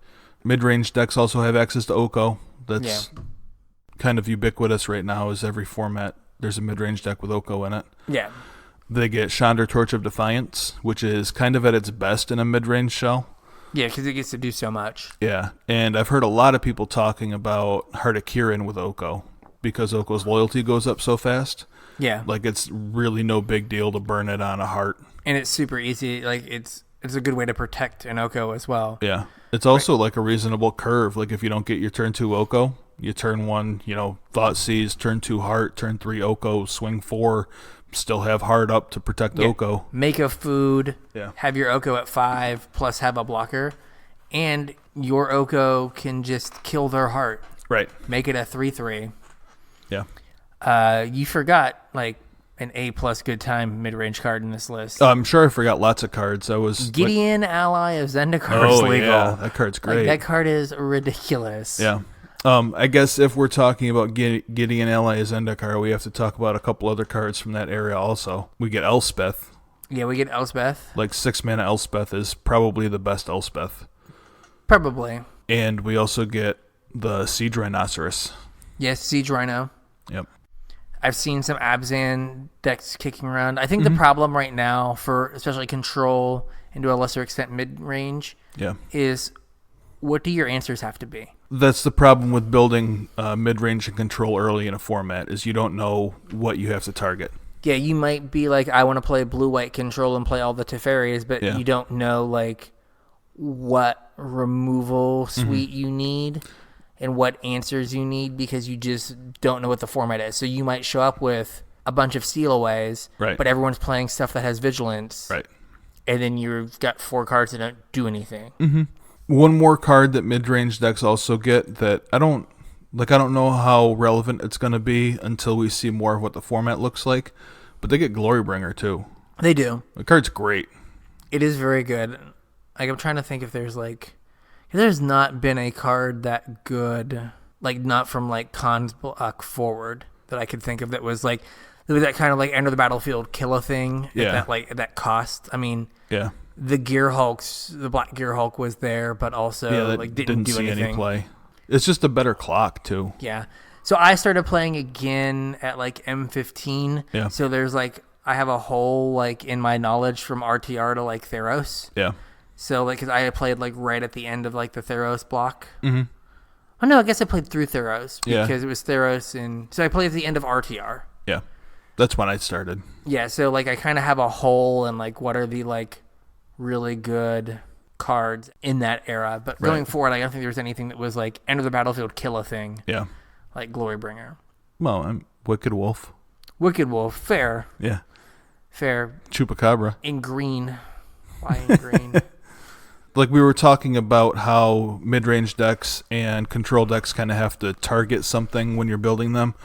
Mid-range decks also have access to Oko. That's kind of ubiquitous right now, is every format there's a mid-range deck with Oko in it. Yeah. They get Chandra Torch of Defiance, which is kind of at its best in a mid-range shell. Yeah, because it gets to do so much. Yeah, and I've heard a lot of people talking about Heart of Kirin with Oko, because Oko's loyalty goes up so fast. Yeah. Like, it's really no big deal to burn it on a heart. And it's super easy. Like, it's a good way to protect an Oko as well. Yeah. It's also like a reasonable curve. Like, if you don't get your turn 2 Oko, you turn 1, Thoughtseize, turn 2 Heart, turn 3 Oko, swing 4, still have Heart up to protect Oko. Make a food, have your Oko at 5, plus have a blocker, and your Oko can just kill their Heart. Right. Make it a 3/3. Yeah. You forgot, like, an A+ good time mid-range card in this list. I'm sure I forgot lots of cards. Gideon, ally of Zendikar is legal. Yeah, that card's great. Like, that card is ridiculous. Yeah. I guess if we're talking about Gideon, ally of Zendikar, we have to talk about a couple other cards from that area also. We get Elspeth. Yeah, we get Elspeth. Like 6-mana Elspeth is probably the best Elspeth. Probably. And we also get the Siege Rhinoceros. Yes, Siege Rhino. Yep. I've seen some Abzan decks kicking around. I think the problem right now for especially control and to a lesser extent mid-range is what do your answers have to be? That's the problem with building mid-range and control early in a format is you don't know what you have to target. Yeah, you might be like, I want to play blue-white control and play all the Teferis, but you don't know like what removal suite you need and what answers you need because you just don't know what the format is. So you might show up with a bunch of Stealaways, but everyone's playing stuff that has Vigilance. Right. And then you've got 4 cards that don't do anything. One more card that mid-range decks also get that I don't know how relevant it's going to be until we see more of what the format looks like, but they get Glorybringer too. They do. The card's great. It is very good. Like, I'm trying to think if there's not been a card that good, like not from like Khan's block forward that I could think of that was like, there was that kind of like enter the battlefield kill a thing at that cost. I mean, the Gear Hulks, the Black Gear Hulk was there, but also like didn't do see anything. Any play. It's just a better clock too. Yeah. So I started playing again at like M15. Yeah. So there's like, I have a hole like in my knowledge from RTR to like Theros. Yeah. So like, cause I had played like right at the end of like the Theros block. Oh no, I guess I played through Theros because it was Theros and so I played at the end of RTR. Yeah. That's when I started. Yeah. So like I kind of have a hole and like, what are the like really good cards in that era, but going forward, I don't think there was anything that was like enter the battlefield, kill a thing. Yeah, like Glorybringer. Well, Wicked Wolf. Wicked Wolf, fair. Yeah, Fair. Chupacabra. In green. Why in green? Like we were talking about how mid-range decks and control decks kind of have to target something when you're building them.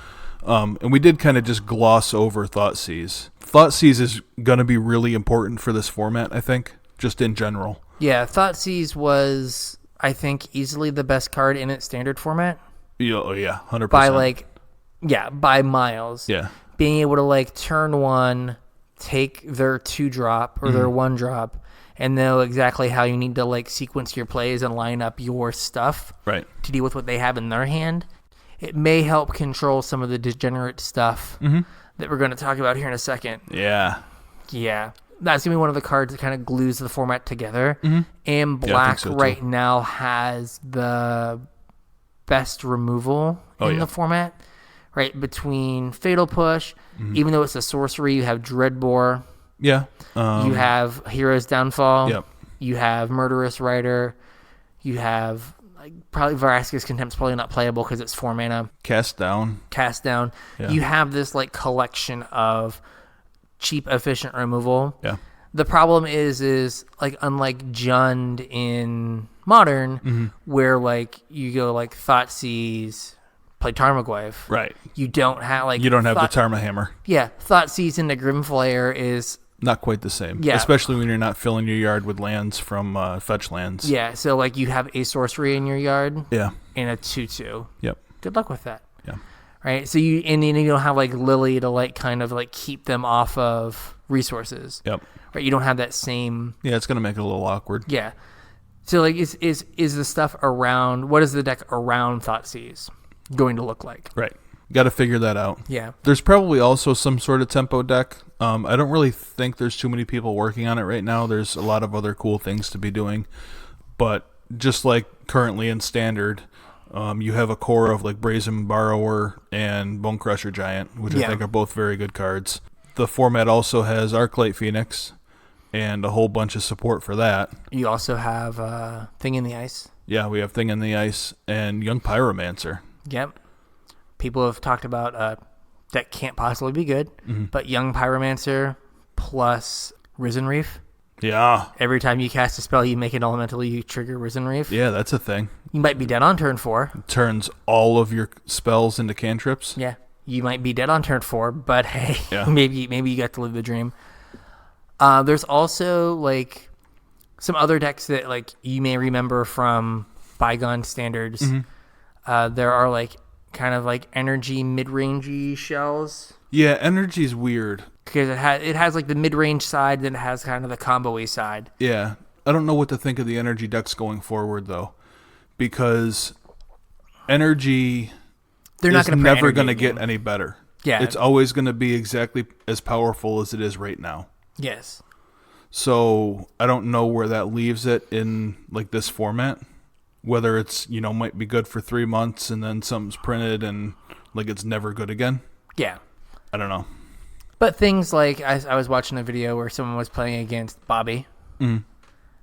And we did kind of just gloss over Thoughtseize. Thougtseize is going to be really important for this format, I think, just in general. Yeah, Thoughtseize was, I think, easily the best card in its standard format. Yeah, 100%. By miles. Yeah. Being able to, turn one, take their 2-drop or their 1-drop, and know exactly how you need to, sequence your plays and line up your stuff to deal with what they have in their hand. It may help control some of the degenerate stuff that we're going to talk about here in a second. Yeah. Yeah. That's going to be one of the cards that kind of glues the format together. And Black I think so right now has the best removal in the format. Right, between Fatal Push, even though it's a sorcery, you have Dreadbore. Yeah. You have Hero's Downfall. Yep. You have Murderous Rider. You have probably Vraska's Contempt's probably not playable because it's 4 mana. Cast Down. Yeah. You have this collection of cheap, efficient removal. Yeah. The problem is unlike Jund in Modern, where you go Thoughtseize, play Tarmogoyf. Right. You don't have you don't have the Tarma Hammer. Yeah, Thoughtseize into Grimflayer is not quite the same. Yeah. Especially when you're not filling your yard with lands from fetch lands. Yeah, so you have a sorcery in your yard. Yeah. And a 2/2. Yep. Good luck with that. Yeah. Right. So you don't have Lily to kind of keep them off of resources. Yep. Right. You don't have that same. Yeah, it's gonna make it a little awkward. Yeah. So is the stuff around? What is the deck around Thoughtseize going to look like? Right. Got to figure that out. Yeah. There's probably also some sort of tempo deck. I don't really think there's too many people working on it right now. There's a lot of other cool things to be doing. But just like currently in Standard, you have a core of Brazen Borrower and Bone Crusher Giant, which I think are both very good cards. The format also has Arclight Phoenix and a whole bunch of support for that. You also have Thing in the Ice. Yeah, we have Thing in the Ice and Young Pyromancer. Yep. People have talked about that can't possibly be good, but Young Pyromancer plus Risen Reef. Yeah. Every time you cast a spell, you make it elemental, you trigger Risen Reef. Yeah, that's a thing. You might be dead on turn 4. It turns all of your spells into cantrips. Yeah. You might be dead on turn 4, but hey, maybe you got to live the dream. There's also some other decks that you may remember from bygone standards. There are kind of energy mid-rangey shells. Yeah, energy's weird because it has the mid-range side, then it has kind of the combo-y side. Yeah, I don't know what to think of the energy decks going forward though, because energy is never going to get any better. Yeah, it's always going to be exactly as powerful as it is right now. Yes. So I don't know where that leaves it in this format. Whether it's, might be good for 3 months and then something's printed and it's never good again. Yeah. I don't know. But things I was watching a video where someone was playing against Bobby.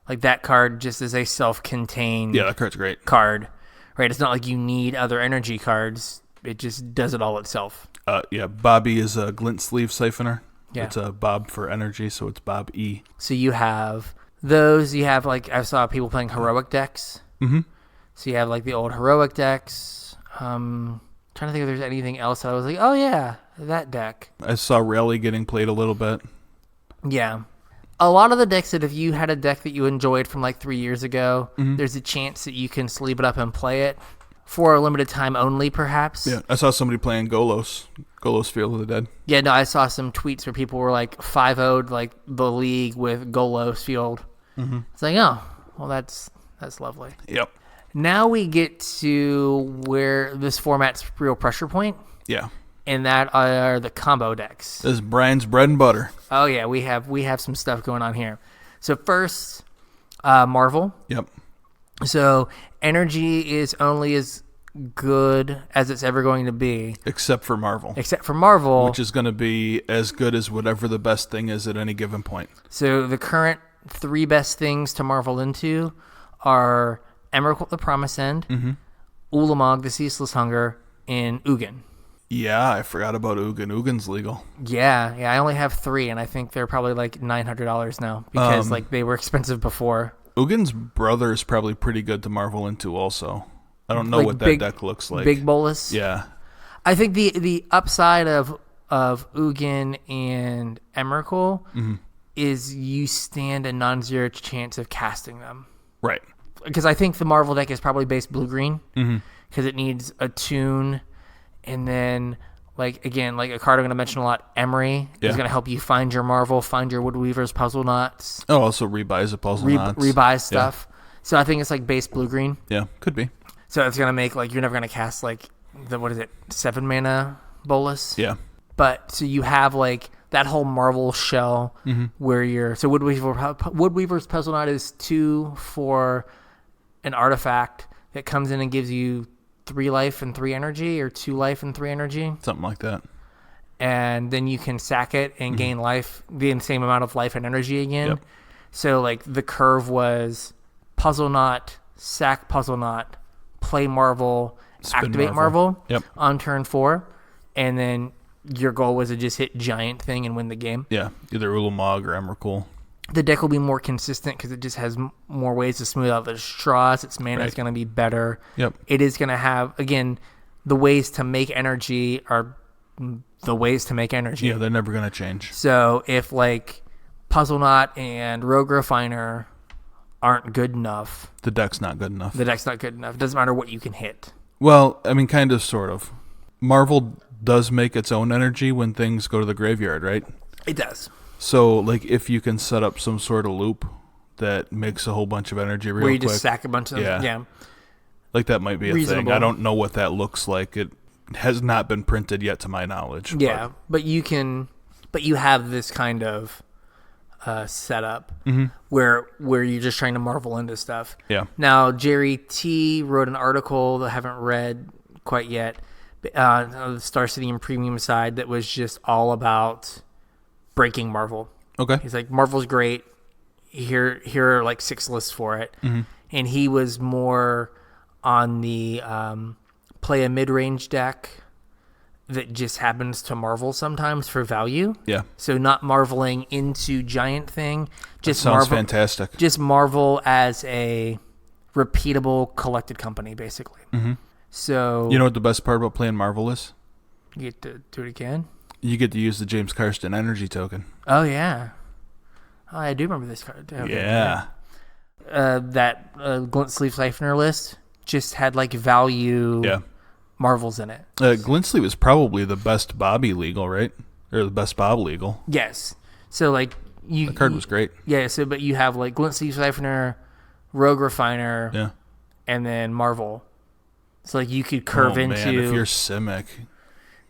That card just is a self-contained that card's great. Card. Right? It's not you need other energy cards. It just does it all itself. Bobby is a glint sleeve siphoner. Yeah. It's a Bob for energy, so it's Bob E. So you have those. You have I saw people playing heroic decks. So you have the old heroic decks. Trying to think if there's anything else. I was oh yeah, that deck. I saw Rally getting played a little bit. Yeah. A lot of the decks that if you had a deck that you enjoyed from 3 years ago, there's a chance that you can sleeve it up and play it for a limited time only, perhaps. Yeah, I saw somebody playing Golos Field of the Dead. Yeah, no, I saw some tweets where people were 5-0'd the league with Golos Field. It's oh, well, that's lovely. Yep. Now we get to where this format's real pressure point. Yeah. And that are the combo decks. This is Brian's bread and butter. Oh yeah, we have some stuff going on here. So first, Marvel. Yep. So energy is only as good as it's ever going to be. Except for Marvel. Which is going to be as good as whatever the best thing is at any given point. So the current 3 best things to marvel into are Emrakul the Promised End, Ulamog the Ceaseless Hunger, and Ugin. Yeah, I forgot about Ugin. Ugin's legal. Yeah. I only have 3, and I think they're probably like $900 now because like they were expensive before. Ugin's brother is probably pretty good to marvel into also. I don't know like what that deck looks like. Big Bolus? Yeah. I think the upside of Ugin and Emrakul is you stand a non-zero chance of casting them. Right. Because I think the Marvel deck is probably base blue-green because it needs a tune, and then like again, like a card I'm going to mention a lot, Emery is going to help you find your Marvel, find your Woodweaver's puzzle knots. Oh, also rebuys a puzzle knots. Rebuys stuff. Yeah. So I think it's like base blue-green. Yeah, could be. So it's going to make like you're never going to cast like the 7 mana Bolus. Yeah. But so you have like that whole Marvel shell where you're so Woodweaver's puzzle knot is 2 for an artifact that comes in and gives you 3 life and 3 energy, or 2 life and 3 energy, something like that. And then you can sack it and gain life, the same amount of life and energy again. Yep. So like the curve was puzzle knot, sack puzzle knot, play Marvel, Spin activate Marvel on turn 4, and then your goal was to just hit giant thing and win the game. Yeah, either Ulamog or Emrakul. The deck will be more consistent because it just has more ways to smooth out the straws. Its mana is going to be better. Yep. It is going to have, again, the ways to make energy are the ways to make energy. Yeah, they're never going to change. So if like Puzzle Knot and Rogue Refiner aren't good enough, the deck's not good enough. It doesn't matter what you can hit. Well, I mean, kind of, sort of. Marvel does make its own energy when things go to the graveyard, right? It does. So, like, if you can set up some sort of loop that makes a whole bunch of energy real quick. Where you just sack a bunch of them. Yeah. Like, that might be a thing. I don't know what that looks like. It has not been printed yet, to my knowledge. Yeah, but you have this kind of setup where you're just trying to marvel into stuff. Yeah. Now, Jerry T. wrote an article that I haven't read quite yet on the Star City and Premium side that was just all about breaking Marvel. Okay. He's like, Marvel's great. Here are like 6 lists for it. And he was more on the play a mid-range deck that just happens to marvel sometimes for value. Yeah. So not marveling into giant thing. Just that sounds fantastic. Just marvel as a repeatable collected company, basically. So you know what the best part about playing Marvel is? You get to do it again. You get to use the James Karsten energy token. Oh yeah. Oh, I do remember this card. Okay, yeah. That Glint Sleeve Siphoner list just had like value Marvels in it. Glint Sleeve is probably the best Bobby legal, right? Or the best Bob legal. Yes. So like the card was great. Yeah. So but you have like Glint Sleeve Siphoner, Rogue Refiner, and then Marvel. So like you could curve into. If you're Simic,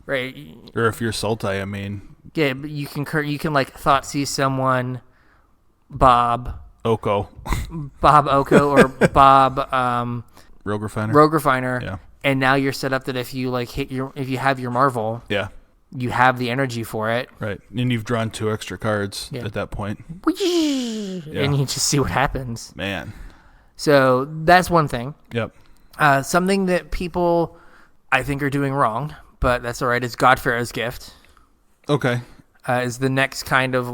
right? Or if you're Sultai, I mean. Yeah, but you can like thought see someone, Bob Oko, or Bob Rogue Refiner. Yeah. And now you're set up that if you like if you have your Marvel, you have the energy for it. Right. And you've drawn 2 extra cards at that point. And you just see what happens. Man. So that's one thing. Yep. Something that people I think are doing wrong, but that's all right, is Godfarrow's Gift. Okay. Is the next kind of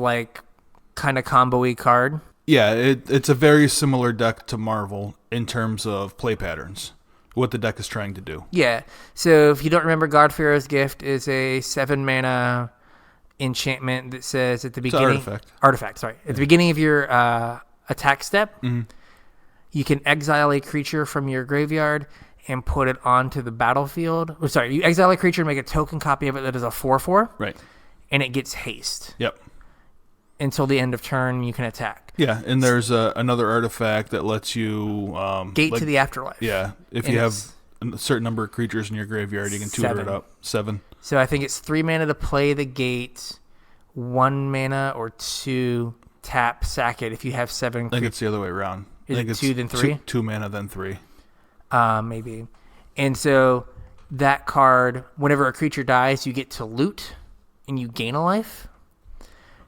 combo-y card. Yeah, it's a very similar deck to Marvel in terms of play patterns, what the deck is trying to do. Yeah. So if you don't remember, Godfarrow's Gift is a 7 mana enchantment that says at the beginning... It's an artifact, sorry. At the beginning of your attack step, you can exile a creature from your graveyard and put it onto the battlefield. Oh, sorry, you exile a creature and make a token copy of it that is a 4/4. Right. And it gets haste. Yep. Until the end of turn, you can attack. Yeah, and there's another artifact that lets you... Gate to the Afterlife. Yeah, if you have a certain number of creatures in your graveyard, you can tutor it up. 7. So I think it's 3 mana to play the gate, 1 mana or 2 tap, sack it if you have 7 I think it's the other way around. Is it 2 then 3? 2 mana then 3. Maybe. And so that card, whenever a creature dies, you get to loot and you gain a life.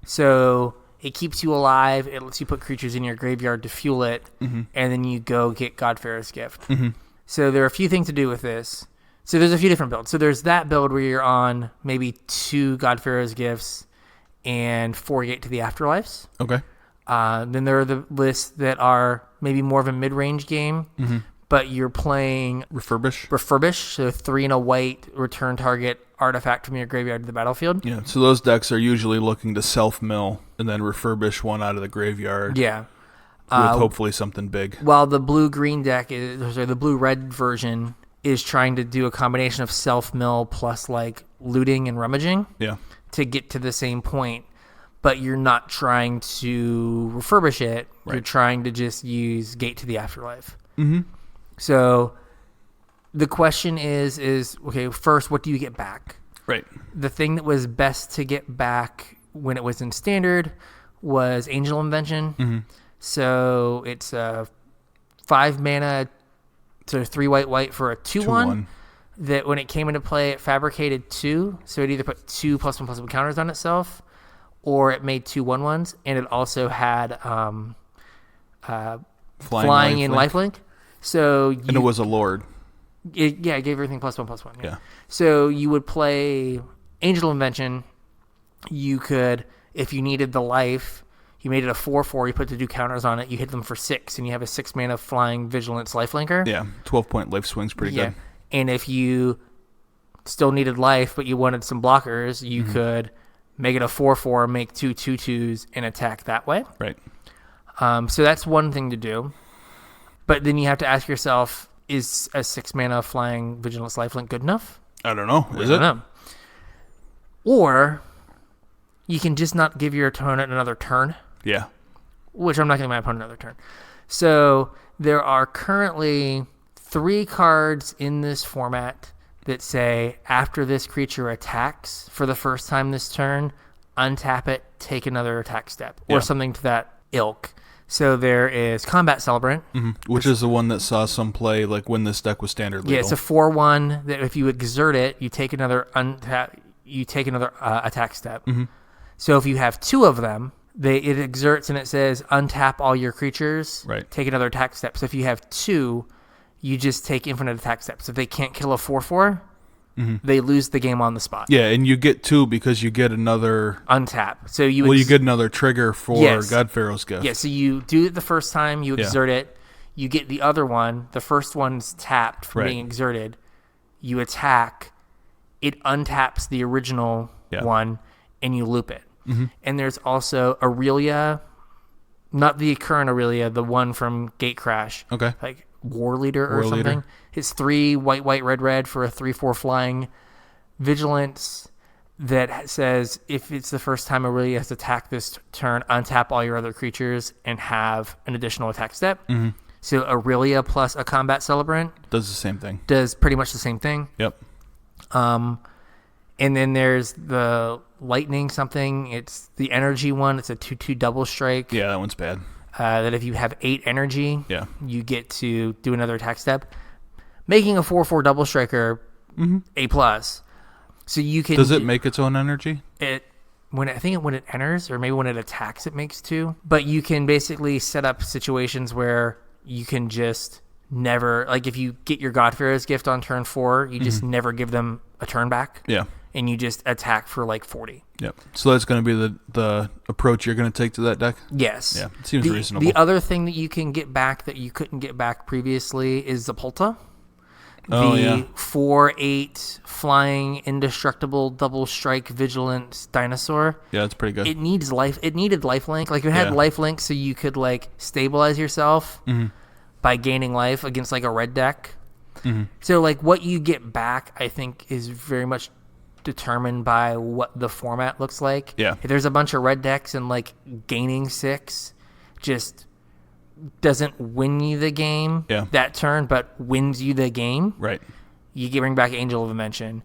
So it keeps you alive. It lets you put creatures in your graveyard to fuel it, and then you go get Godfarrow's Gift. So there are a few things to do with this. So there's a few different builds. So there's that build where you're on maybe 2 God-Pharaoh's Gifts and 4 Gate to the Afterlives. Okay. Then there are the lists that are maybe more of a mid-range game, but you're playing refurbish, so 3 and a white, return target artifact from your graveyard to the battlefield. Yeah, so those decks are usually looking to self-mill and then refurbish one out of the graveyard. Yeah. With hopefully something big. While the blue-green deck, the blue-red version is trying to do a combination of self-mill plus like looting and rummaging to get to the same point. But you're not trying to refurbish it. Right. You're trying to just use Gate to the Afterlife. Mm-hmm. So the question is, okay, first, what do you get back? Right. The thing that was best to get back when it was in Standard was Angel Invention. Mm-hmm. So it's a 5 mana to 3 white for a 2/1. That when it came into play, it fabricated 2. So it either put 2 +1/+1 counters on itself, or it made 2 1/1s, and it also had flying and lifelink. So and it was a lord. It gave everything +1/+1. Yeah. So you would play Angel Invention. You could, if you needed the life, you made it a 4/4. You put the 2 counters on it. You hit them for 6, and you have a 6 mana flying vigilance lifelinker. Yeah, 12-point life swing's pretty good. And if you still needed life, but you wanted some blockers, you could make it a 4/4, make 2 2/2s, and attack that way. Right. So that's one thing to do. But then you have to ask yourself, is a 6 mana flying vigilance lifelink good enough? I don't know. Is it? I don't know. Or you can just not give your opponent another turn. Yeah. Which I'm not giving my opponent another turn. So there are currently 3 cards in this format that say, after this creature attacks for the first time this turn, untap it, take another attack step, or something to that ilk. So there is Combat Celebrant. Which is the one that saw some play like when this deck was Standard legal. Yeah, it's a 4/1 that if you exert it, you take another attack step. So if you have 2 of them, it exerts and it says untap all your creatures, take another attack step. So if you have 2, you just take infinite attack steps. If they can't kill a 4/4, they lose the game on the spot. Yeah, and you get 2 because you get another untap. So you get another trigger for God-Pharaoh's Gift. Yeah, so you do it the first time, you exert it, you get the other one. The first one's tapped from being exerted. You attack, it untaps the original one, and you loop it. And there's also Aurelia, not the current Aurelia, the one from Gatecrash. Okay. Like War Leader or something. It's 3 white, red for a 3/4 flying vigilance that says if it's the first time Aurelia has attacked this turn, untap all your other creatures and have an additional attack step. So Aurelia plus a Combat Celebrant does the same thing. Does pretty much the same thing. Yep. And then there's the Lightning something. It's the energy one. It's a 2/2 double strike. Yeah, that one's bad. That if you have 8 energy, you get to do another attack step, making a 4/4 double striker A+. So you can. Does it make its own energy? When it enters, or maybe when it attacks, it makes 2. But you can basically set up situations where you can just never, like if you get your God-Pharaoh's Gift on turn 4, you just never give them a turn back. Yeah. And you just attack for like 40. Yep. So that's going to be the approach you're going to take to that deck? Yes. Yeah, it seems reasonable. The other thing that you can get back that you couldn't get back previously is Zapolta. The 4/8 flying indestructible double strike vigilance dinosaur. Yeah, that's pretty good. It needs life. It needed lifelink. Like it had lifelink, so you could like stabilize yourself by gaining life against like a red deck. So like what you get back, I think, is very much determined by what the format looks like. Yeah. If there's a bunch of red decks and like gaining 6 just doesn't win you the game that turn, but wins you the game. Right. You can bring back Angel of Invention.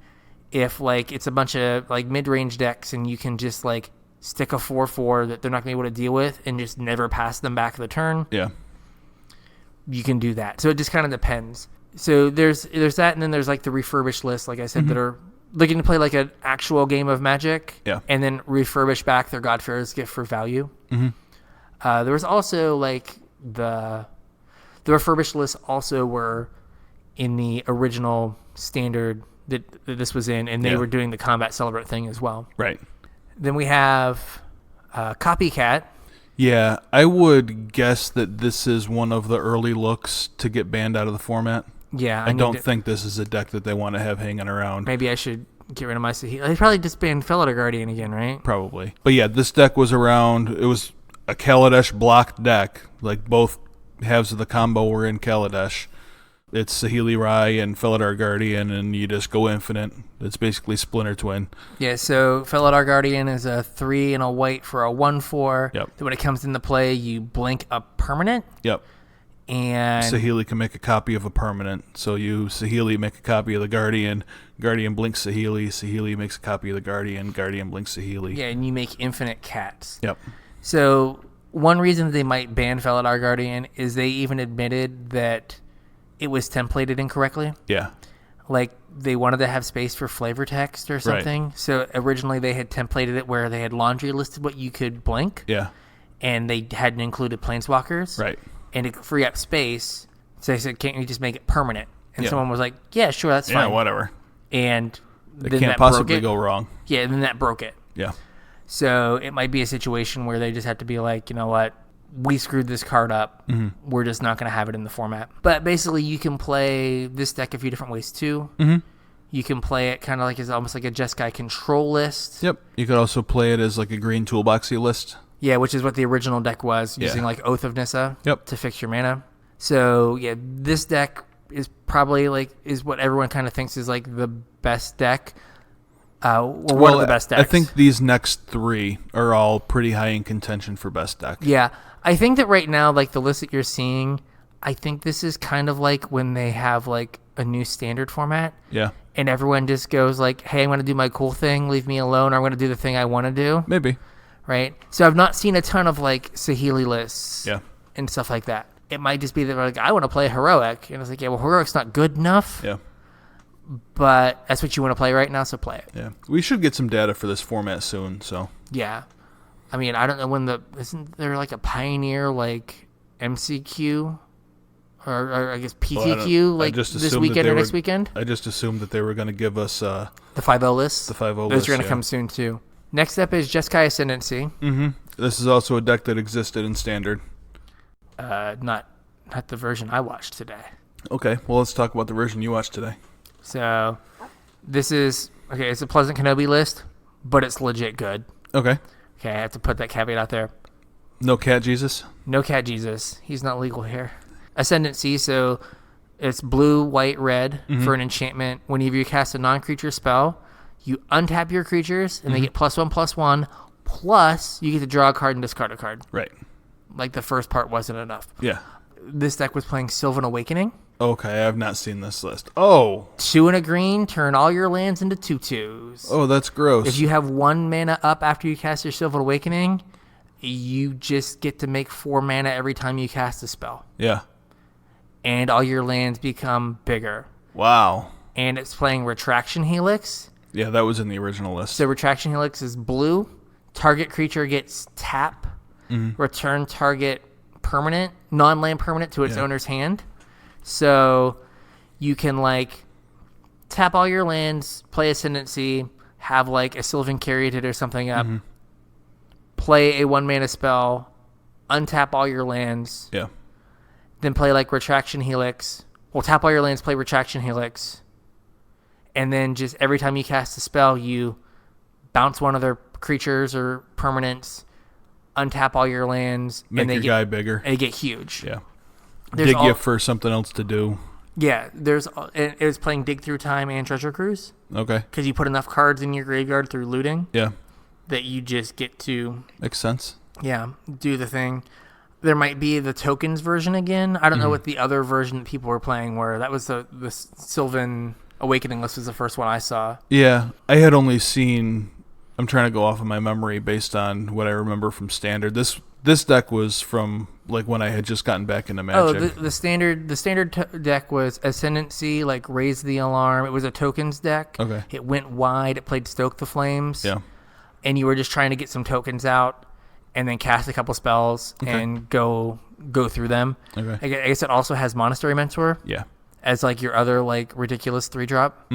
If like it's a bunch of like mid-range decks and you can just like stick a 4/4 that they're not going to be able to deal with and just never pass them back the turn. Yeah. You can do that. So it just kind of depends. So there's that, and then there's like the refurbished list, like I said, that are looking to play like an actual game of Magic, and then refurbish back their God-Pharaoh's Gift for value. There was also like the refurbished lists also were in the original standard that this was in, and they were doing the Combat Celebrate thing as well. Right. Then we have Copycat. Yeah, I would guess that this is one of the early looks to get banned out of the format. Yeah. I don't think this is a deck that they want to have hanging around. Maybe I should get rid of my Saheeli. They probably just banned Felidar Guardian again, right? Probably. But yeah, this deck was around. It was a Kaladesh blocked deck. Like both halves of the combo were in Kaladesh. It's Saheeli Rai and Felidar Guardian, and you just go infinite. It's basically Splinter Twin. Yeah, so Felidar Guardian is a 3 and a white for a 1/4. Yep. So when it comes into play, you blink a permanent. Yep. And Saheeli can make a copy of a permanent. So you, Saheeli, make a copy of the Guardian. Guardian blinks Saheeli. Saheeli makes a copy of the Guardian. Guardian blinks Saheeli. Yeah, and you make infinite cats. Yep. So one reason they might ban Felidar Guardian is they even admitted that it was templated incorrectly. Yeah. Like they wanted to have space for flavor text or something. Right. So originally they had templated it where they had laundry listed what you could blink. Yeah. And they hadn't included planeswalkers. Right. And to free up space, so they said, can't you just make it permanent? And someone was like, yeah, sure, that's fine. Yeah, whatever. And it can't possibly go wrong. Yeah, and then that broke it. Yeah. So it might be a situation where they just have to be like, you know what? We screwed this card up. Mm-hmm. We're just not going to have it in the format. But basically, you can play this deck a few different ways, too. Mm-hmm. You can play it kind of like it's almost like a Jeskai control list. Yep. You could also play it as like a green toolboxy list. Yeah, which is what the original deck was, using like Oath of Nissa to fix your mana. So, yeah, this deck is probably is what everyone kind of thinks is like the best deck. One of the best decks. I think these next three are all pretty high in contention for best deck. Yeah. I think that right now, like the list that you're seeing, I think this is kind of like when they have like a new standard format. Yeah. And everyone just goes like, hey, I'm going to do my cool thing. Leave me alone. Or I'm going to do the thing I want to do. Maybe. Right? So I've not seen a ton of like Saheeli lists and stuff like that. It might just be that they're like, I want to play Heroic. And it's like, yeah, well, Heroic's not good enough. Yeah. But that's what you want to play right now, so play it. Yeah. We should get some data for this format soon, so. Yeah. I mean, I don't know when isn't there like a Pioneer like MCQ or I guess PTQ like this weekend or next weekend? I just assumed that they were going to give us the 5.0 list. The 5.0 list. Those are going to come soon too. Next up is Jeskai Ascendancy. Mm-hmm. This is also a deck that existed in Standard. Not the version I watched today. Okay, well let's talk about the version you watched today. So, this is it's a Pleasant Kenobi list, but it's legit good. Okay. Okay, I have to put that caveat out there. No Cat Jesus? No Cat Jesus. He's not legal here. Ascendancy, so it's blue, white, red for an enchantment. Whenever you cast a non-creature spell, you untap your creatures, and they get +1/+1, plus you get to draw a card and discard a card. Right. Like the first part wasn't enough. Yeah. This deck was playing Sylvan Awakening. Okay, I have not seen this list. Oh. 2 and a green, turn all your lands into 2/2s. Oh, that's gross. If you have 1 mana up after you cast your Sylvan Awakening, you just get to make 4 mana every time you cast a spell. Yeah. And all your lands become bigger. Wow. And it's playing Retraction Helix. Yeah, that was in the original list. So Retraction Helix is blue. Target creature gets tap. Return target permanent, non-land permanent to its owner's hand. So you can like tap all your lands, play Ascendancy, have like a Sylvan Caryatid or something up, play a 1 mana spell, untap all your lands. Yeah. Then play like Retraction Helix. Well, tap all your lands, play Retraction Helix. And then just every time you cast a spell, you bounce one of their creatures or permanents, untap all your lands. Make your guy bigger. And they get huge. Yeah. Dig you for something else to do. Yeah, it was playing Dig Through Time and Treasure Cruise. Okay. Because you put enough cards in your graveyard through looting. Yeah. That you just get to... Makes sense. Yeah, do the thing. There might be the tokens version again. I don't know what the other version that people were playing were. That was the Sylvan Awakening list was the first one I saw. Yeah, I had only seen... I'm trying to go off of my memory based on what I remember from Standard. This deck was from like when I had just gotten back into Magic. Oh, the standard deck was Ascendancy, like Raise the Alarm. It was a tokens deck. Okay. It went wide. It played Stoke the Flames. Yeah. And you were just trying to get some tokens out and then cast a couple spells and go through them. Okay. I guess it also has Monastery Mentor. Yeah. as like your other like ridiculous 3-drop.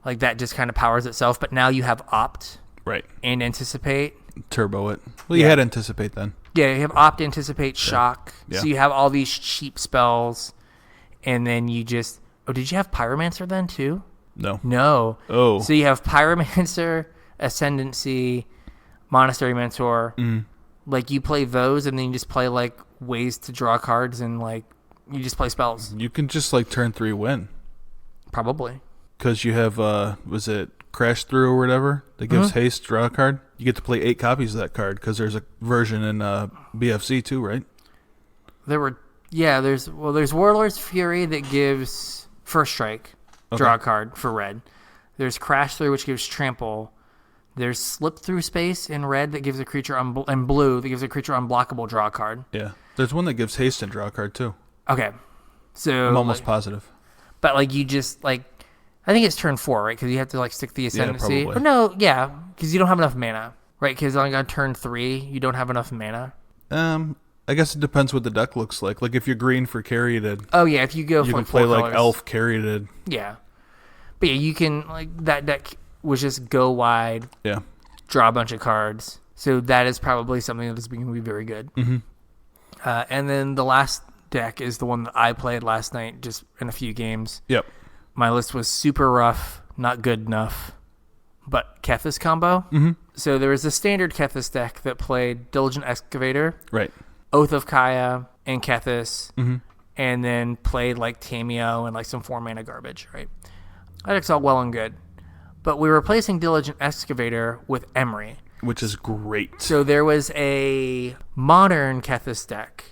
Like that just kind of powers itself. But now you have Opt, right, and Anticipate. Turbo it. Well, you had Anticipate then. Yeah, you have Opt, Anticipate, Shock. Yeah. So you have all these cheap spells, and then you just... Oh, did you have Pyromancer then too? No. Oh. So you have Pyromancer, Ascendancy, Monastery Mentor. Like you play those, and then you just play like ways to draw cards, and like you just play spells. You can just like turn 3 win. Probably. Because you have, was it Crash Through or whatever that gives haste, draw a card? You get to play 8 copies of that card because there's a version in BFC too, right? There's Warlord's Fury that gives First Strike, draw a card for red. There's Crash Through, which gives Trample. There's Slip Through Space in red that gives a creature and blue that gives a creature unblockable, draw a card. Yeah. There's one that gives haste and draw a card too. Okay. So I'm almost positive. But like you just like, I think it's turn 4, right? Because you have to like stick the Ascendancy. Yeah, probably. Or no, yeah, because you don't have enough mana, right? Because like on turn 3, you don't have enough mana. I guess it depends what the deck looks like. Like if you're green for Caryatid. Oh yeah, if you go for you can like play 4 like colors. Elf Caryatid. Yeah, but yeah, you can like that deck was just go wide. Yeah. Draw a bunch of cards. So that is probably something that is going to be very good. And then the last deck is the one that I played last night, just in a few games. Yep. My list was super rough, not good enough, but Kethis combo. So there was a standard Kethis deck that played Diligent Excavator, right, Oath of Kaya, and Kethis, and then played like Tameo and like some 4-mana garbage, right? That deck's all well and good. But we were replacing Diligent Excavator with Emery. Which is great. So there was a modern Kethis deck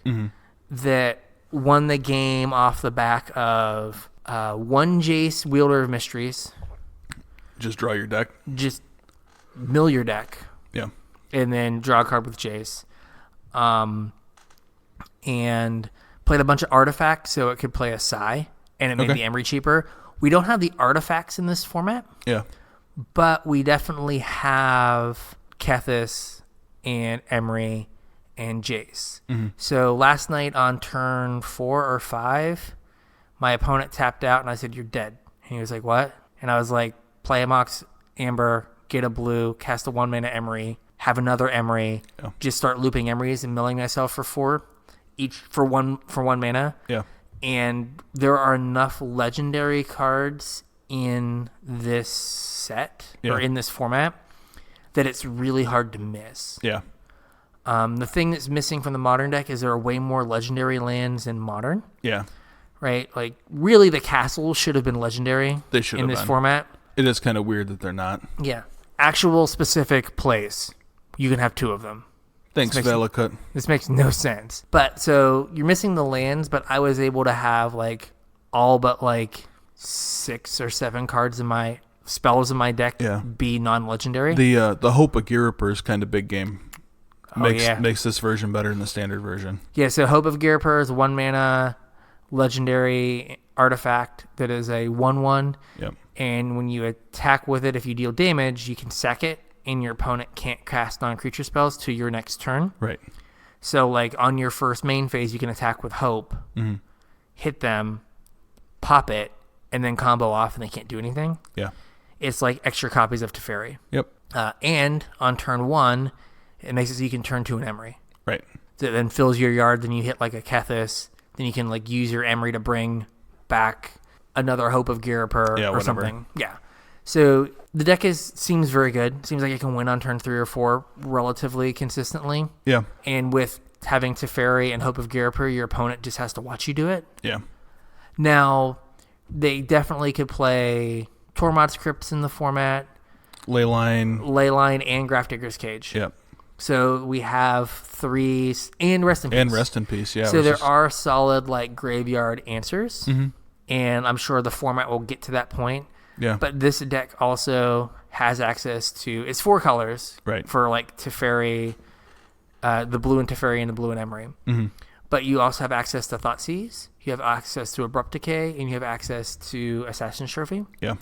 that won the game off the back of 1 Jace, Wielder of Mysteries. Just draw your deck. Just mill your deck. Yeah. And then draw a card with Jace. And played a bunch of artifacts so it could play a Sai. And it made the Emery cheaper. We don't have the artifacts in this format. Yeah. But we definitely have Kethis and Emery and Jace. So last night on turn 4 or 5, my opponent tapped out and I said, "You're dead." And he was like, "What?" And I was like, "Play a Mox Amber, get a blue, cast a 1-mana Emery, have another Emery, just start looping Emerys and milling myself for 4 each for one mana." Yeah. And there are enough legendary cards in this set or in this format that it's really hard to miss. Yeah. The thing that's missing from the modern deck is there are way more legendary lands in modern. Yeah. Right? Like, really, the castles should have been legendary They should in have this been. format. It is kind of weird that they're not. Yeah. Actual specific plays. You can have 2 of them. Thanks, Valakut. This makes no sense. But, so, you're missing the lands, but I was able to have, like, all but, like, 6 or 7 cards in my spells in my deck be non-legendary. The Hope of Giriper is kind of big game. Makes Makes this version better than the standard version. Yeah, so Hope of Giriper is a 1-mana legendary artifact that is a 1/1. Yep. And when you attack with it, if you deal damage, you can sack it, and your opponent can't cast non-creature spells to your next turn. Right. So, like, on your first main phase, you can attack with Hope, hit them, pop it, and then combo off, and they can't do anything. Yeah. It's like extra copies of Teferi. Yep. And on turn 1, it makes it so you can turn to an Emery. Right. So it then fills your yard, then you hit like a Kethis, then you can like use your Emery to bring back another Hope of Giriper or something. Yeah. So the deck seems very good. Seems like it can win on turn 3 or 4 relatively consistently. Yeah. And with having Teferi and Hope of Giriper, your opponent just has to watch you do it. Yeah. Now, they definitely could play Tormod Scripts in the format. Leyline and Grafdigger's Cage. Yep. So we have 3 and Rest in Peace. And Rest in Peace, yeah. So there are solid like graveyard answers. And I'm sure the format will get to that point. Yeah. But this deck also has access to, it's 4 colors. Right. For like Teferi, the blue and Teferi and the blue and Emery. But you also have access to Thoughtseize. You have access to Abrupt Decay, and you have access to Assassin's Trophy. Yeah.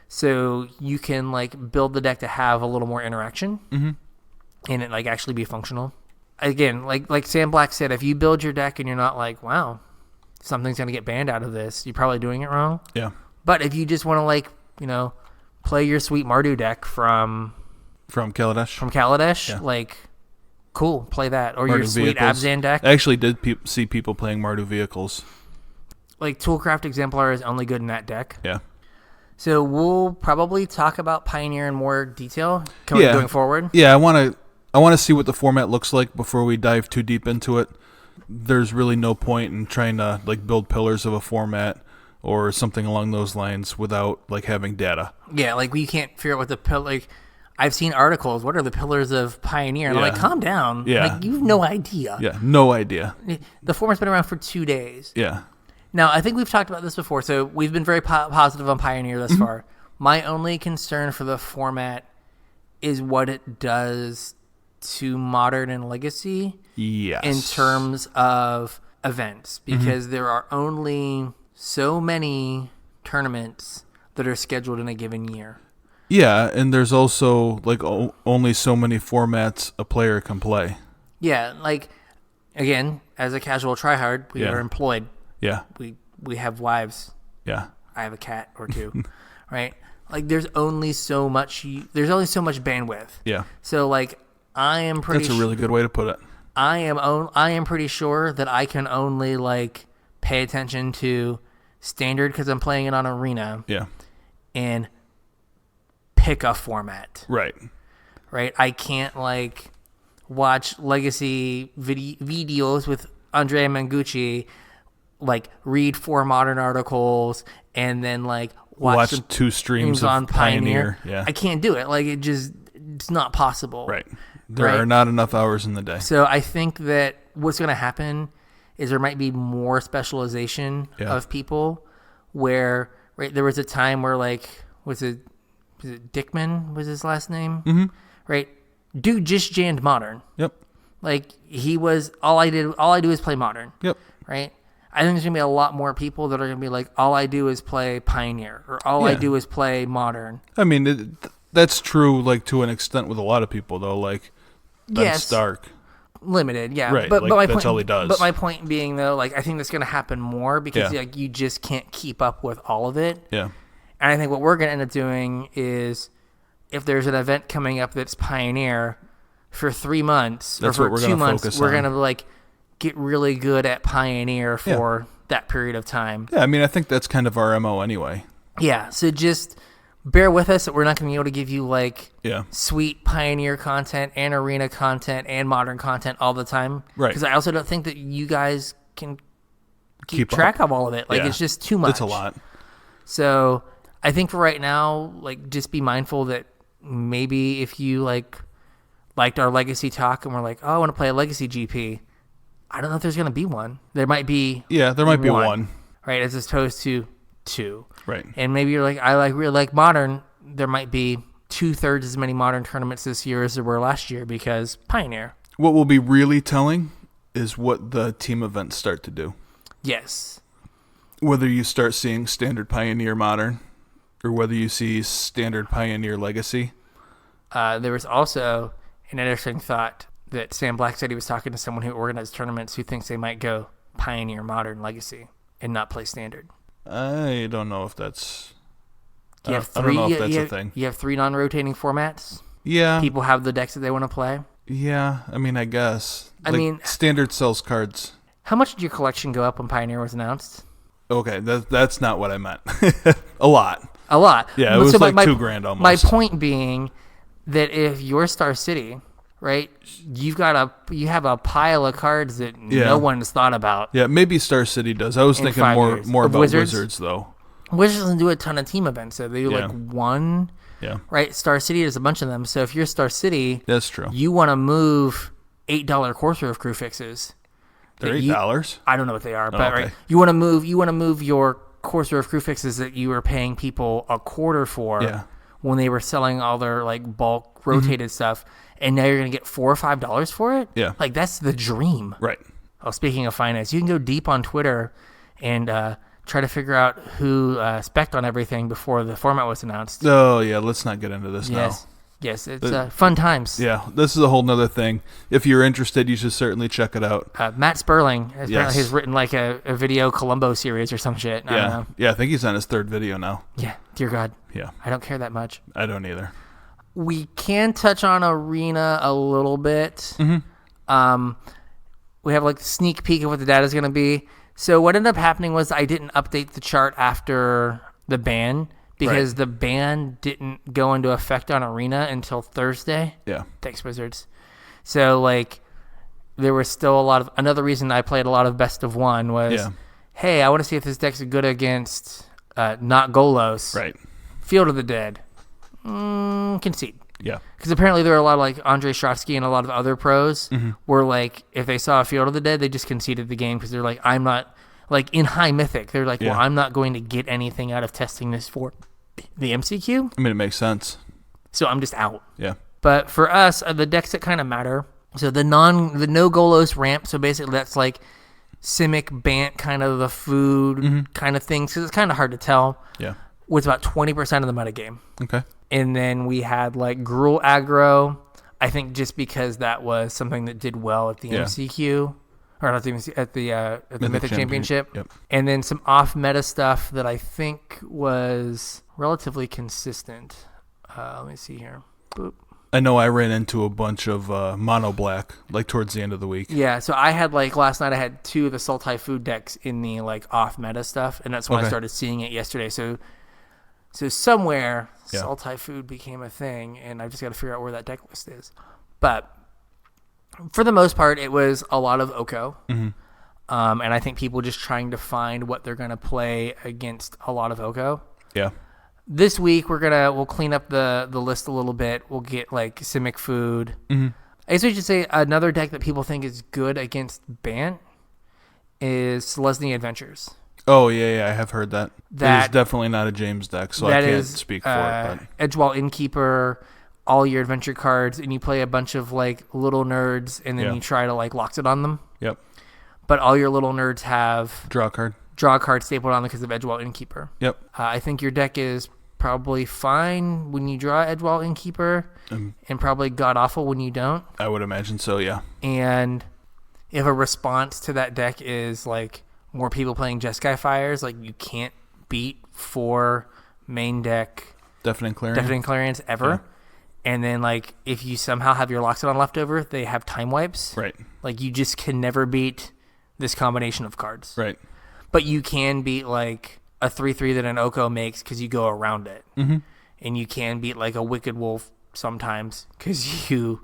So you can like build the deck to have a little more interaction, and it like actually be functional. Again, like Sam Black said, if you build your deck and you're not like, wow, something's going to get banned out of this. You're probably doing it wrong. Yeah. But if you just want to, play your sweet Mardu deck from Kaladesh, cool, play that. Or Mardu your sweet vehicles. Abzan deck. I actually did see people playing Mardu vehicles. Toolcraft Exemplar is only good in that deck. Yeah. So we'll probably talk about Pioneer in more detail going forward. Yeah, I want to see what the format looks like before we dive too deep into it. There's really no point in trying to build pillars of a format or something along those lines without having data. Yeah, we can't figure out what the pillar. I've seen articles. What are the pillars of Pioneer? And I'm calm down. Yeah, you have no idea. Yeah, no idea. The format's been around for 2 days. Yeah. Now, I think we've talked about this before, so we've been very positive on Pioneer thus far. My only concern for the format is what it does to Modern and Legacy in terms of events, because there are only so many tournaments that are scheduled in a given year. Yeah, and there's also only so many formats a player can play. Yeah, again, as a casual tryhard, we are employed. Yeah. We have wives. Yeah. I have a cat or two. Right? There's only so much bandwidth. Yeah. So I am pretty That's a really good way to put it. I am pretty sure that I can only pay attention to Standard because I'm playing it on Arena. Yeah. And pick a format. Right. Right? I can't watch Legacy videos with Andrea Mangucci, read 4 Modern articles, and then watch 2 streams on Pioneer. Yeah. I can't do it. It's not possible. Right. There are not enough hours in the day. So I think that what's going to happen is there might be more specialization of people where there was a time where was it Dickman was his last name? Mm-hmm. Right? Dude just jammed Modern. Yep. He was all I do is play Modern. Yep. Right? I think there's going to be a lot more people that are going to be all I do is play Pioneer, or all I do is play Modern. I mean, that's true, to an extent with a lot of people, though, Ben Stark. Limited, yeah. Right, but my that's point, all he does. But my point being, though, I think that's going to happen more because you just can't keep up with all of it. Yeah. And I think what we're going to end up doing is if there's an event coming up that's Pioneer for 3 months or for 2 months, we're going to get really good at Pioneer for that period of time. Yeah, I mean, I think that's kind of our MO anyway. Yeah, so just bear with us that we're not going to be able to give you sweet Pioneer content and Arena content and Modern content all the time. Right. Because I also don't think that you guys can keep track of all of it. It's just too much. It's a lot. So I think for right now, just be mindful that maybe if you liked our Legacy talk and we're I want to play a Legacy GP, I don't know if there's going to be one. There might be. Yeah, there might be one. Right, as opposed to 2. Right. And maybe you're I really like Modern. There might be 2/3 as many Modern tournaments this year as there were last year because Pioneer. What will be really telling is what the team events start to do. Yes. Whether you start seeing Standard Pioneer Modern or whether you see Standard Pioneer Legacy. There was also an interesting thought that Sam Black said he was talking to someone who organized tournaments who thinks they might go Pioneer, Modern, Legacy, and not play Standard. I don't know if that's... I don't know if that's a thing. You have 3 non-rotating formats? Yeah. People have the decks that they want to play? Yeah, I mean, I guess. Standard sells cards. How much did your collection go up when Pioneer was announced? Okay, that's not what I meant. A lot. A lot. Yeah, it was $2,000 almost. My point being that if you're Star City, right, you have a pile of cards that no one's thought about. Yeah, maybe Star City does. I was thinking more about Wizards, though. Wizards doesn't do a ton of team events. So they do one. Yeah. Right? Star City, there's a bunch of them. So if you're Star City, that's true. You want to move $8 Corsair of Crew fixes. They're $8? I don't know what they are, but right. You want to move your Corsair of Crew fixes that you were paying people a quarter for when they were selling all their bulk rotated stuff, and now you're going to get $4 or $5 for it? Yeah. That's the dream. Right. Oh, speaking of finance, you can go deep on Twitter and try to figure out who spec'd on everything before the format was announced. Oh, yeah, let's not get into this now. Yes, it's fun times. Yeah, this is a whole nother thing. If you're interested, you should certainly check it out. Matt Sperling apparently has written like a video Columbo series or some shit. I don't know. Yeah, I think he's on his 3rd video now. Yeah, dear God. Yeah. I don't care that much. I don't either. We can touch on Arena a little bit. Mm-hmm. We have like a sneak peek of what the data is going to be. So what ended up happening was I didn't update the chart after the ban because the ban didn't go into effect on Arena until Thursday. Yeah. Thanks, Wizards. So like there was still a lot of... Another reason I played a lot of Best of One was, hey, I want to see if this deck's good against not Golos. Right. Field of the Dead. Concede. Yeah. Because apparently there are a lot of like Andre Trotsky and a lot of other pros where like if they saw a Field of the Dead, they just conceded the game because they're like, I'm not... Like in High Mythic, they're like, well, I'm not going to get anything out of testing this for the MCQ. I mean, it makes sense. So I'm just out. Yeah. But for us, the decks that kind of matter. So the no Golos ramp. So basically that's like Simic, Bant, kind of the food kind of things. Because it's kind of hard to tell. Yeah. Was about 20% of the metagame. Okay. And then we had like Gruul aggro. I think just because that was something that did well at the MCQ. Or not even at the Mythic Championship. Yep. And then some off-meta stuff that I think was relatively consistent. Let me see here. Boop. I know I ran into a bunch of mono black, like towards the end of the week. Yeah, so I had like last night I had 2 of the Sultai food decks in the like off-meta stuff, and that's when I started seeing it yesterday. So somewhere Sultai food became a thing, and I've just got to figure out where that deck list is. But... for the most part, it was a lot of Oko. And I think people just trying to find what they're going to play against a lot of Oko. Yeah. This week, we'll clean up the list a little bit. We'll get like Simic food. I guess we should say another deck that people think is good against Bant is Selesnya Adventures. Oh, yeah, I have heard that. That is definitely not a James deck, so I can't speak for it. But. Edgewall Innkeeper... all your adventure cards, and you play a bunch of like little nerds, and then you try to like Loxodon on them. Yep. But all your little nerds have draw a card stapled on them because of Edgewall Innkeeper. Yep. I think your deck is probably fine when you draw Edgewall Innkeeper, and probably god awful when you don't. I would imagine so. Yeah. And if a response to that deck is like more people playing Jeskai Fires, like you can't beat 4 main deck Deafening Clarions ever. Yeah. And then, like, if you somehow have your Loxodon left over, they have time wipes. Right. Like, you just can never beat this combination of cards. Right. But you can beat, like, a 3/3 that an Oko makes because you go around it. And you can beat, like, a Wicked Wolf sometimes because you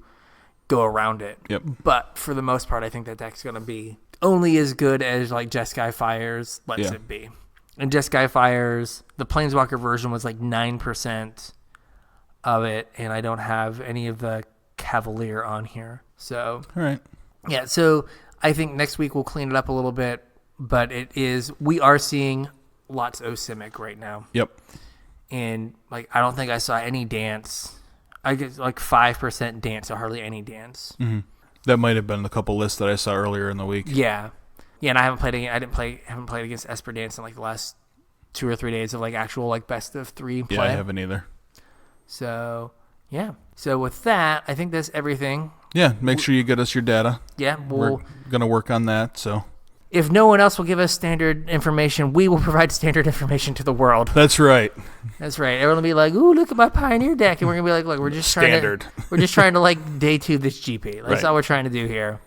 go around it. Yep. But for the most part, I think that deck's going to be only as good as, like, Jeskai Fires lets it be. And Jeskai Fires, the Planeswalker version was, like, 9%. Of it, and I don't have any of the Cavalier on here. So, all right. Yeah, so I think next week we'll clean it up a little bit, but we are seeing lots of Simic right now. Yep. And, like, I don't think I saw any dance. I get, like, 5% dance, or hardly any dance. That might have been the couple lists that I saw earlier in the week. Yeah. Yeah, and I haven't played against Esper Dance in, like, the last 2 or 3 days of, like, actual, like, best of 3 play. Yeah, I haven't either. So, yeah. So with that, I think that's everything. Yeah, make sure you get us your data. Yeah, we're going to work on that, so. If no one else will give us standard information, we will provide standard information to the world. That's right. That's right. Everyone will be like, ooh, look at my Pioneer deck. And we're going to be like, look, we're just trying to like day 2 this GP. That's all we're trying to do here.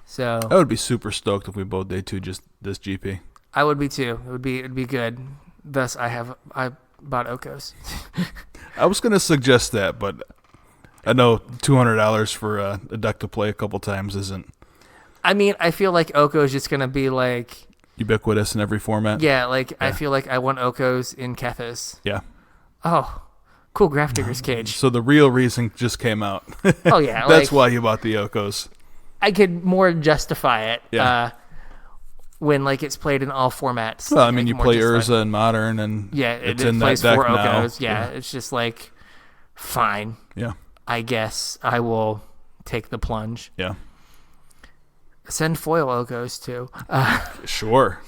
So I would be super stoked if we both day 2 just this GP. I would be too. It'd be good. Thus I bought Okos. I was going to suggest that, but I know $200 for a deck to play a couple times isn't. I mean, I feel like Oko is just going to be like... ubiquitous in every format? Yeah, like I feel like I want Okos in Kethis. Yeah. Oh, cool Graph Digger's Cage. So the real reason just came out. Oh, yeah. That's why you bought the Okos. I could more justify it. Yeah. When like it's played in all formats. Well, I mean, you play Urza in Modern, and it in plays that deck 4 now. Okos. Yeah, it's just like, fine. Yeah. I guess I will take the plunge. Yeah. Send foil Okos too. Sure.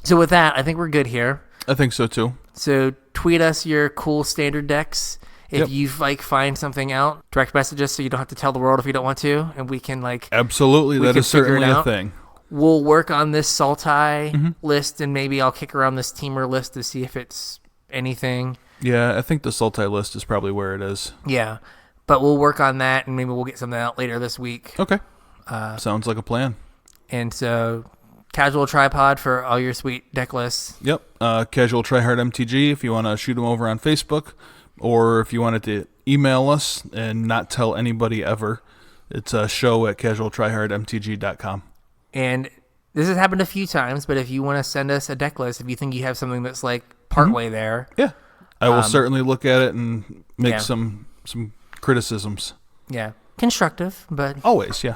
So with that, I think we're good here. I think so too. So tweet us your cool standard decks. If you find something out, direct message us so you don't have to tell the world if you don't want to, and we can absolutely, that is certainly a thing. We'll work on this Sultai list, and maybe I'll kick around this Teamer list to see if it's anything. Yeah, I think the Sultai list is probably where it is. Yeah, but we'll work on that, and maybe we'll get something out later this week. Okay, sounds like a plan. And so, Casual Tripod for all your sweet deck lists. Yep. Casual Tryhard MTG if you want to shoot them over on Facebook, or if you wanted to email us and not tell anybody ever, it's show@casualtryhardmtg.com. And this has happened a few times, but if you want to send us a deck list, if you think you have something that's partway there. Yeah. I will certainly look at it and make some criticisms. Yeah. Constructive, but... Always, yeah.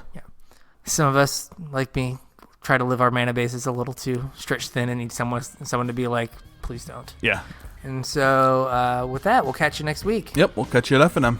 Some of us, like me, try to live our mana bases a little too stretched thin and need someone to be like, please don't. Yeah. And so with that, we'll catch you next week. Yep, we'll catch you at F&M.